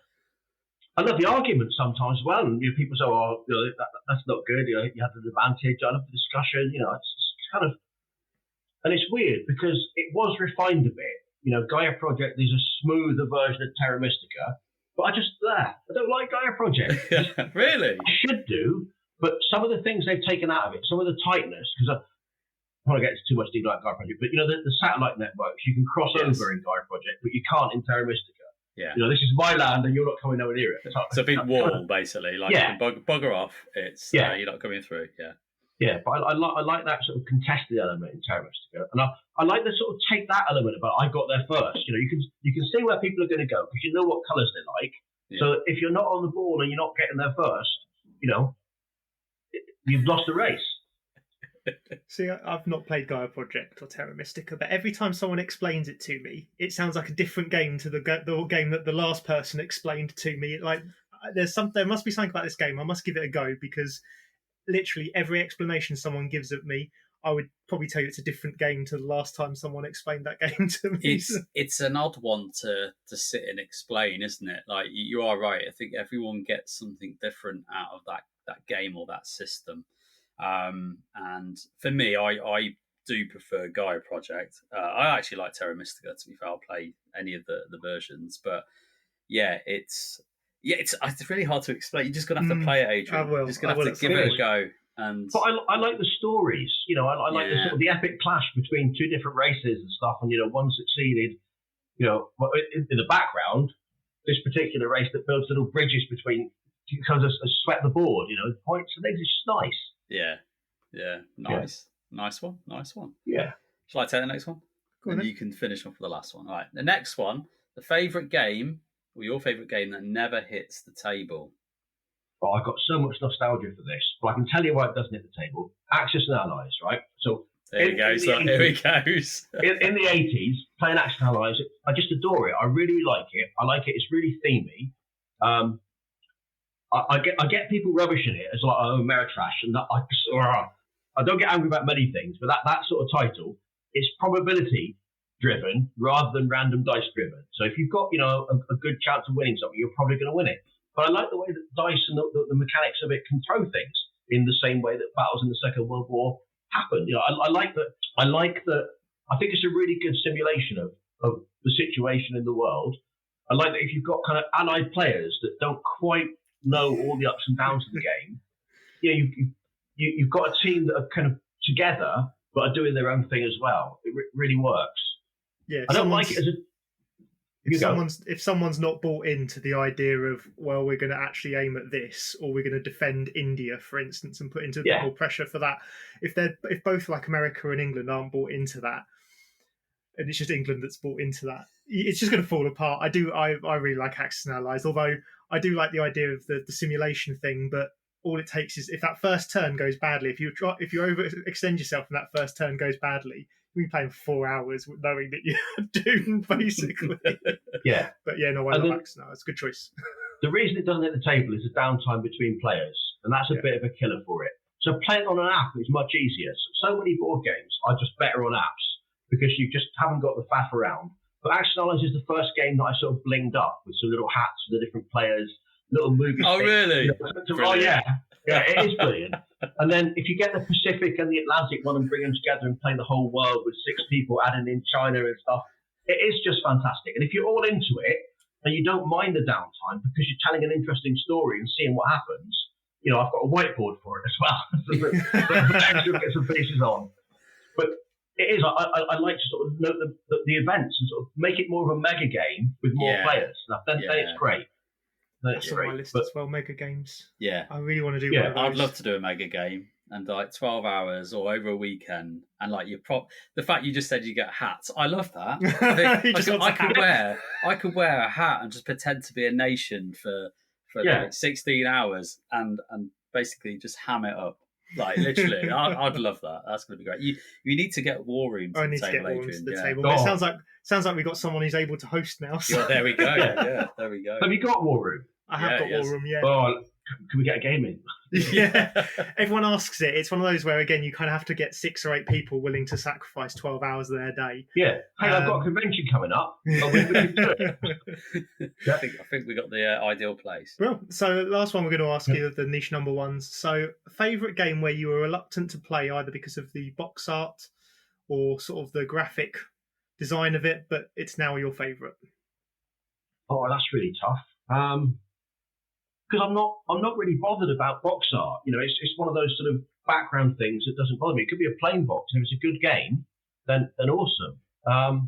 I love the argument sometimes as well. And people say, "Oh, that's not good. You have an advantage." I love the discussion. It's kind of, and it's weird because it was refined a bit. Gaia Project is a smoother version of Terra Mystica, but I don't like Gaia Project. Really? I should do, but some of the things they've taken out of it, some of the tightness, because I don't want to get into too much detail like Gaia Project, but the satellite networks, you can cross over in Gaia Project, but you can't in Terra Mystica. Yeah. This is my land and you're not coming nowhere near it. It's a big wall, basically. Like, you can bugger off. It's you're not coming through. Yeah. Yeah, but I like that sort of contested element in Terra Mystica. And I like to sort of take that element about I got there first. You can see where people are going to go because you know what colours they like. Yeah. So if you're not on the ball and you're not getting there first, you've lost the race. See, I've not played Gaia Project or Terra Mystica, but every time someone explains it to me, it sounds like a different game to the game that the last person explained to me. Like, there must be something about this game. I must give it a go because literally every explanation someone gives of me, I would probably tell you it's a different game to the last time someone explained that game to me. It's an odd one to sit and explain, isn't it? Like, you are right. I think everyone gets something different out of that game or that system. And for me, I do prefer Gaia Project. I actually like Terra Mystica, to be fair. I'll play any of the versions, but it's really hard to explain. You're just gonna have to play it, Adrian. I will. You're just gonna have to give it a go. But I like the stories. I like the sort of the epic clash between two different races and stuff. And one succeeded. In the background, this particular race that builds little bridges between because has swept the board. Points and things. It's just nice. Yeah. Nice. Yeah. Nice one. Yeah. Shall I take the next one? And you can finish off with the last one. All right. The next one, the favourite game, or your favourite game that never hits the table. Oh, I've got so much nostalgia for this, but I can tell you why it doesn't hit the table. Axis and Allies, right? So here we go. Here he goes. in the 80s, playing Axis and Allies, I just adore it. I really like it. I like it. It's really themey. I get people rubbishing it as like, oh, Ameritrash, and I don't get angry about many things, but that sort of title, it's probability driven rather than random dice driven. So if you've got a good chance of winning something, you're probably going to win it. But I like the way that dice and the mechanics of it can throw things in the same way that battles in the Second World War happened. I like that. I think it's a really good simulation of the situation in the world. I like that if you've got kind of allied players that don't quite know all the ups and downs of the game, you've got a team that are kind of together but are doing their own thing as well. It really works. Yeah, I don't like it as a. If someone's not bought into the idea of, well, we're going to actually aim at this, or we're going to defend India, for instance, and put into more pressure for that. If both like America and England aren't bought into that, and it's just England that's bought into that, it's just going to fall apart. I really like Axis and Allies, although I do like the idea of the simulation thing. But all it takes is if that first turn goes badly, if you overextend yourself and that first turn goes badly, you'll be playing for 4 hours knowing that you're doomed, basically. Yeah. But I love Axis and Allies. It's a good choice. The reason it doesn't hit the table is the downtime between players, and that's a bit of a killer for it. So playing on an app is much easier. So many board games are just better on apps because you just haven't got the faff around. But Axis and Allies is the first game that I sort of blinged up with some little hats for the different players, little movie sticks. Oh, really? Oh, yeah. Yeah, it is brilliant. And then if you get the Pacific and the Atlantic one and bring them together and play the whole world with 6 people adding in China and stuff, it is just fantastic. And if you're all into it and you don't mind the downtime because you're telling an interesting story and seeing what happens, I've got a whiteboard for it as well. So extra bits and pieces on. But it is, I like to sort of note the events and sort of make it more of a mega game with more players. Then it's great. That's on my list as well, mega games. Yeah. I really want to do one of those. I'd love to do a mega game. and like 12 hours or over a weekend, and like the fact you just said you get hats, I love that. I could wear a hat and just pretend to be a nation for like 16 hours and basically just ham it up. Like literally, I'd love that. That's going to be great. You need to get War Room to the table, Adrian. It sounds like we've got someone who's able to host now. So. Yeah, there we go. Yeah, there we go. Have you got War Room? I have got War Room. Yeah. Oh, can we get a game in? Yeah, everyone asks it. It's one of those where again you kind of have to get 6 or 8 people willing to sacrifice 12 hours of their day. Yeah. Hey, I've got a convention coming up. I think we got the ideal place. Well, so last one we're going to ask you the niche number ones. So, favourite game where you were reluctant to play either because of the box art or sort of the graphic design of it, but it's now your favourite. Oh, that's really tough. Because I'm not really bothered about box art. You know, it's one of those sort of background things that doesn't bother me. It could be a plain box. If it's a good game, then awesome. I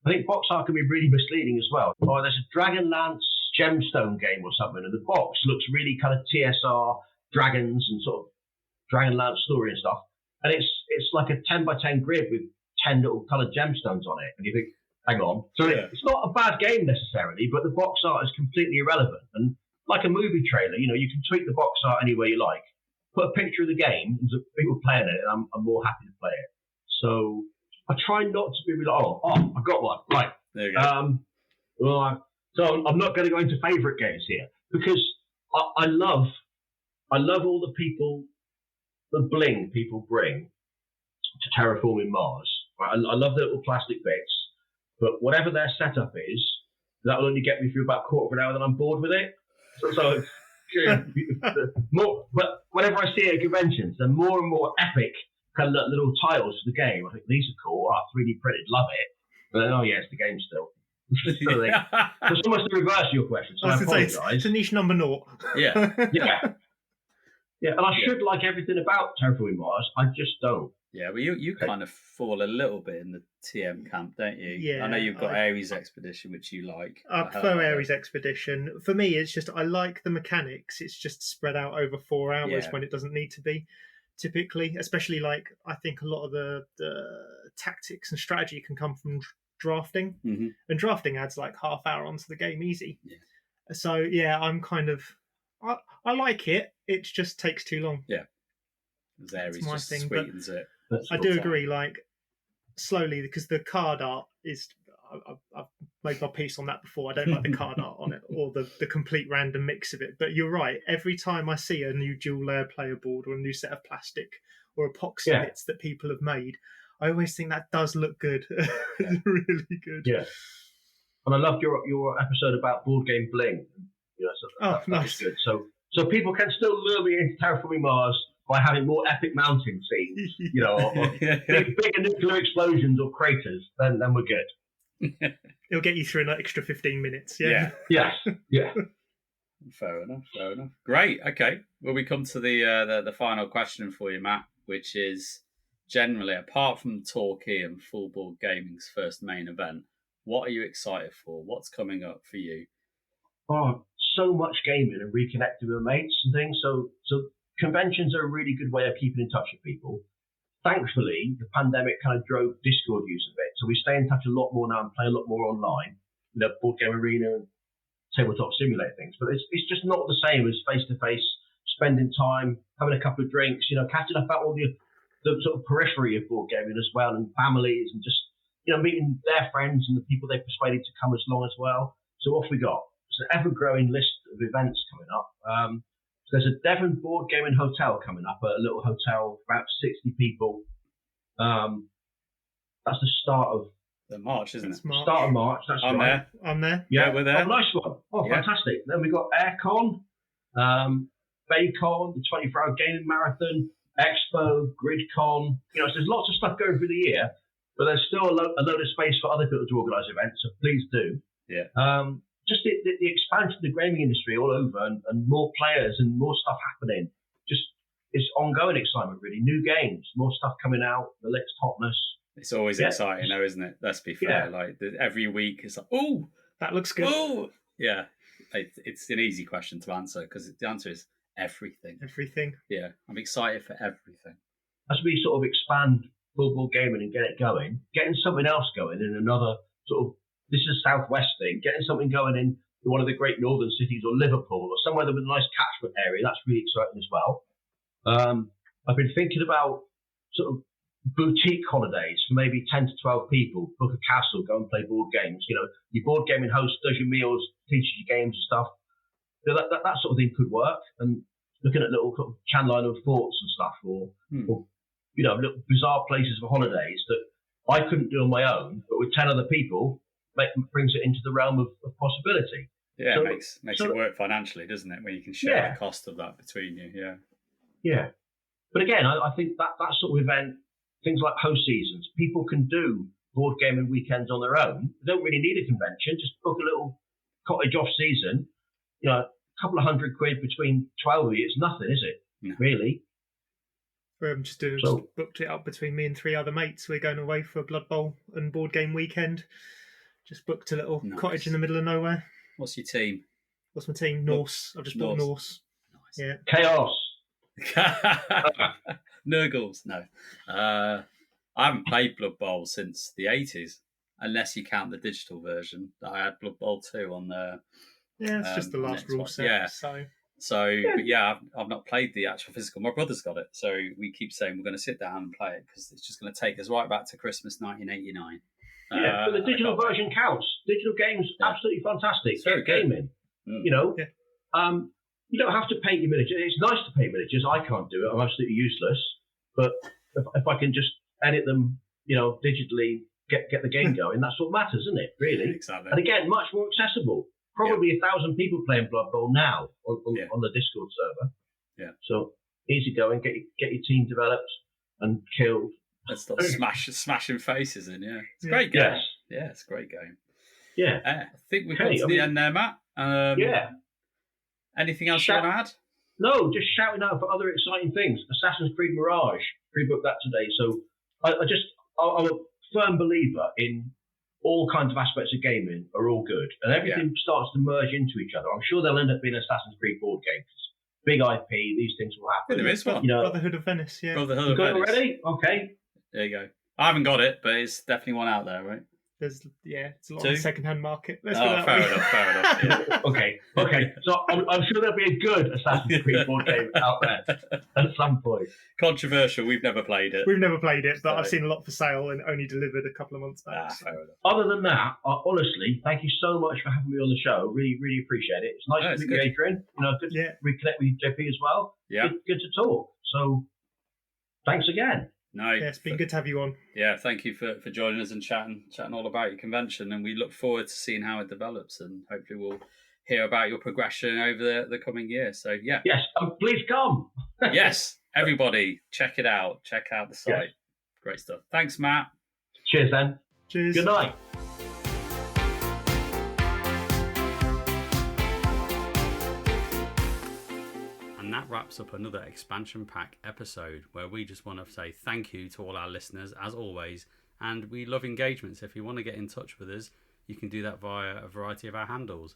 think box art can be really misleading as well. Oh, there's a Dragonlance gemstone game or something, and the box looks really kind of TSR, dragons and sort of Dragonlance story and stuff. And it's like a 10 by 10 grid with 10 little coloured gemstones on it. And you think, hang on. So it's not a bad game necessarily, but the box art is completely irrelevant. And like a movie trailer, you know, you can tweak the box art any way you like. Put a picture of the game, and people playing it, and I'm more happy to play it. So I try not to be like, oh, I've got one. Right. There you go. So I'm not going to go into favourite games here because I love all the bling people bring to terraforming Mars. Right? I love the little plastic bits, but whatever their setup is, that will only get me through about a quarter of an hour, then I'm bored with it. So more, but whenever I see it at conventions, they're more and more epic kind of little tiles for the game. I think these are cool. 3D printed, love it. But then, it's the game still. So it's almost the reverse of your question. So I apologise. It's a niche number 0. Yeah. And I should like everything about Terraforming Mars. I just don't. Yeah, well, you kind of fall a little bit in the TM camp, don't you? Yeah. I know you've got Ares Expedition, which you like. I prefer Ares Expedition. For me, it's just I like the mechanics. It's just spread out over 4 hours when it doesn't need to be. Typically, especially like I think a lot of the tactics and strategy can come from drafting, and drafting adds like half hour onto the game easy. Yeah. So I'm kind of I like it. It just takes too long. Yeah. Ares just sweetens it. I do agree, like, slowly, because the card art is... I've made my piece on that before. I don't like the card art on it, or the complete random mix of it. But you're right. Every time I see a new dual-layer player board or a new set of plastic or epoxy bits that people have made, I always think that does look good. It's really good. Yeah. And I loved your episode about board game bling. So nice. Good. So people can still lure me into Terraforming Mars by having more epic mountain scenes, or bigger nuclear explosions or craters, then we're good. It'll get you through an extra 15 minutes. Yeah. Yes. Yeah. Fair enough. Great. Okay. Well, we come to the final question for you, Matt, which is generally, apart from Torquay and Full Board Gaming's first main event, what are you excited for? What's coming up for you? Oh, so much gaming and reconnecting with mates and things. So conventions are a really good way of keeping in touch with people. Thankfully, the pandemic kind of drove Discord use a bit. So we stay in touch a lot more now and play a lot more online. Board Game Arena and tabletop simulator things. But it's just not the same as face-to-face, spending time, having a couple of drinks, catching up about all the sort of periphery of board gaming as well, and families, and just, meeting their friends and the people they persuaded to come along as well. So off we got. It's an ever-growing list of events coming up. So there's a Devon board gaming hotel coming up, a little hotel for about 60 people. That's the start of March, isn't it? Start of March. That's right. I'm there. Yeah, we're there. Oh, nice one. Oh, fantastic. Then we've got Aircon, Baycon, the 24-hour gaming marathon, Expo, GridCon. So there's lots of stuff going through the year, but there's still a load of space for other people to organise events. So please do. Yeah. Just the expansion of the gaming industry all over, and more players and more stuff happening. Just it's ongoing excitement, really. New games, more stuff coming out, the latest hotness. It's always exciting, though, isn't it? Let's be fair. Like every week, it's like, oh, that looks good. Oh, yeah. It's an easy question to answer because the answer is everything. Yeah, I'm excited for everything. As we sort of expand football gaming and get it going, getting something else going in another sort of, this is a Southwest thing, getting something going in one of the great northern cities or Liverpool or somewhere with a nice catchment area, that's really exciting as well. I've been thinking about sort of boutique holidays for maybe 10 to 12 people, book a castle, go and play board games. You know, your board gaming host does your meals, teaches you games and stuff. So that sort of thing could work. And looking at little sort of Channel Island forts and stuff, or you know, little bizarre places for holidays that I couldn't do on my own, but with 10 other people, brings it into the realm of possibility. Yeah, so, it makes it work financially, doesn't it? When you can share the cost of that between you. Yeah. Yeah. But again, I think that sort of event, things like host seasons, people can do board gaming weekends on their own. They don't really need a convention. Just book a little cottage off season. You know, a couple of £100 between 12 of you. It's nothing, is it? No. Really? Just booked it up between me and 3 other mates. We're going away for a Blood Bowl and board game weekend. Just booked a little cottage in the middle of nowhere. What's your team? What's my team? Norse. I've just bought Norse. Nice. Yeah. Chaos. Nurgles. No. I haven't played Blood Bowl since the 80s, unless you count the digital version. I had Blood Bowl 2 on the... Yeah, it's just the last rule set. Yeah. But yeah, I've not played the actual physical. My brother's got it, so we keep saying we're going to sit down and play it because it's just going to take us right back to Christmas 1989. Yeah, but the digital version counts. Digital games, absolutely fantastic. It's very gaming. You know, you don't have to paint your miniatures. It's nice to paint miniatures. I can't do it. I'm absolutely useless. But if I can just edit them, you know, digitally, get the game going, that's what matters, isn't it? Really. Exactly. And again, much more accessible. Probably 1,000 people playing Blood Bowl now on the Discord server. Yeah. So easy going. Get your team developed and killed. Let's start smashing faces in. Yeah, it's a great game. Yes. Yeah, it's a great game. Yeah. I think we've come to the end there, Matt. Anything else you want to add? No, just shouting out for other exciting things. Assassin's Creed Mirage. Pre-booked that today. So I'm a firm believer in all kinds of aspects of gaming are all good, and everything starts to merge into each other. I'm sure they'll end up being Assassin's Creed board games. Big IP, these things will happen. Yeah, there is one. You know, Brotherhood of Venice, yeah. Brotherhood of Venice. Already? Okay. There you go. I haven't got it, but it's definitely one out there, right? It's a lot on the second-hand market. Fair enough. Yeah. Okay. So I'm sure there'll be a good Assassin's Creed board game out there at some point. Controversial. We've never played it. But I've seen a lot for sale and only delivered a couple of months back. Fair enough. Other than that, honestly, thank you so much for having me on the show. Really, really appreciate it. It's nice to meet you, Adrian. You know, good to reconnect with you, JP, as well. Yeah. Good to talk. So, thanks again. No, it's been good to have you on. Yeah, thank you for joining us and chatting all about your convention, and we look forward to seeing how it develops, and hopefully we'll hear about your progression over the coming year. So yeah, yes, please come. Yes, everybody, check it out. Check out the site. Yes. Great stuff. Thanks, Matt. Cheers, then. Cheers. Good night. And that wraps up another expansion pack episode where we just want to say thank you to all our listeners as always, and we love engagements. If you want to get in touch with us, you can do that via a variety of our handles.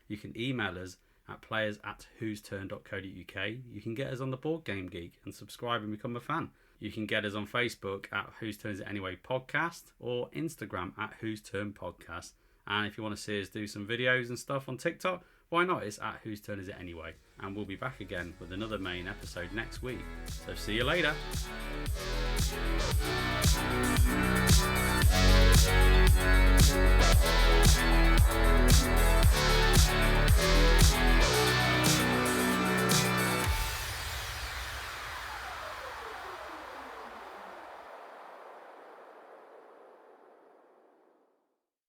You can email us at players@whosturn.co.uk. You can get us on the Board Game Geek and subscribe and become a fan. You can get us on Facebook at Whose Turn Is It Anyway Podcast or Instagram at Whose Turn Podcast. And if you want to see us do some videos and stuff on TikTok, why not? It's at Whose Turn Is It Anyway. And we'll be back again with another main episode next week. So see you later.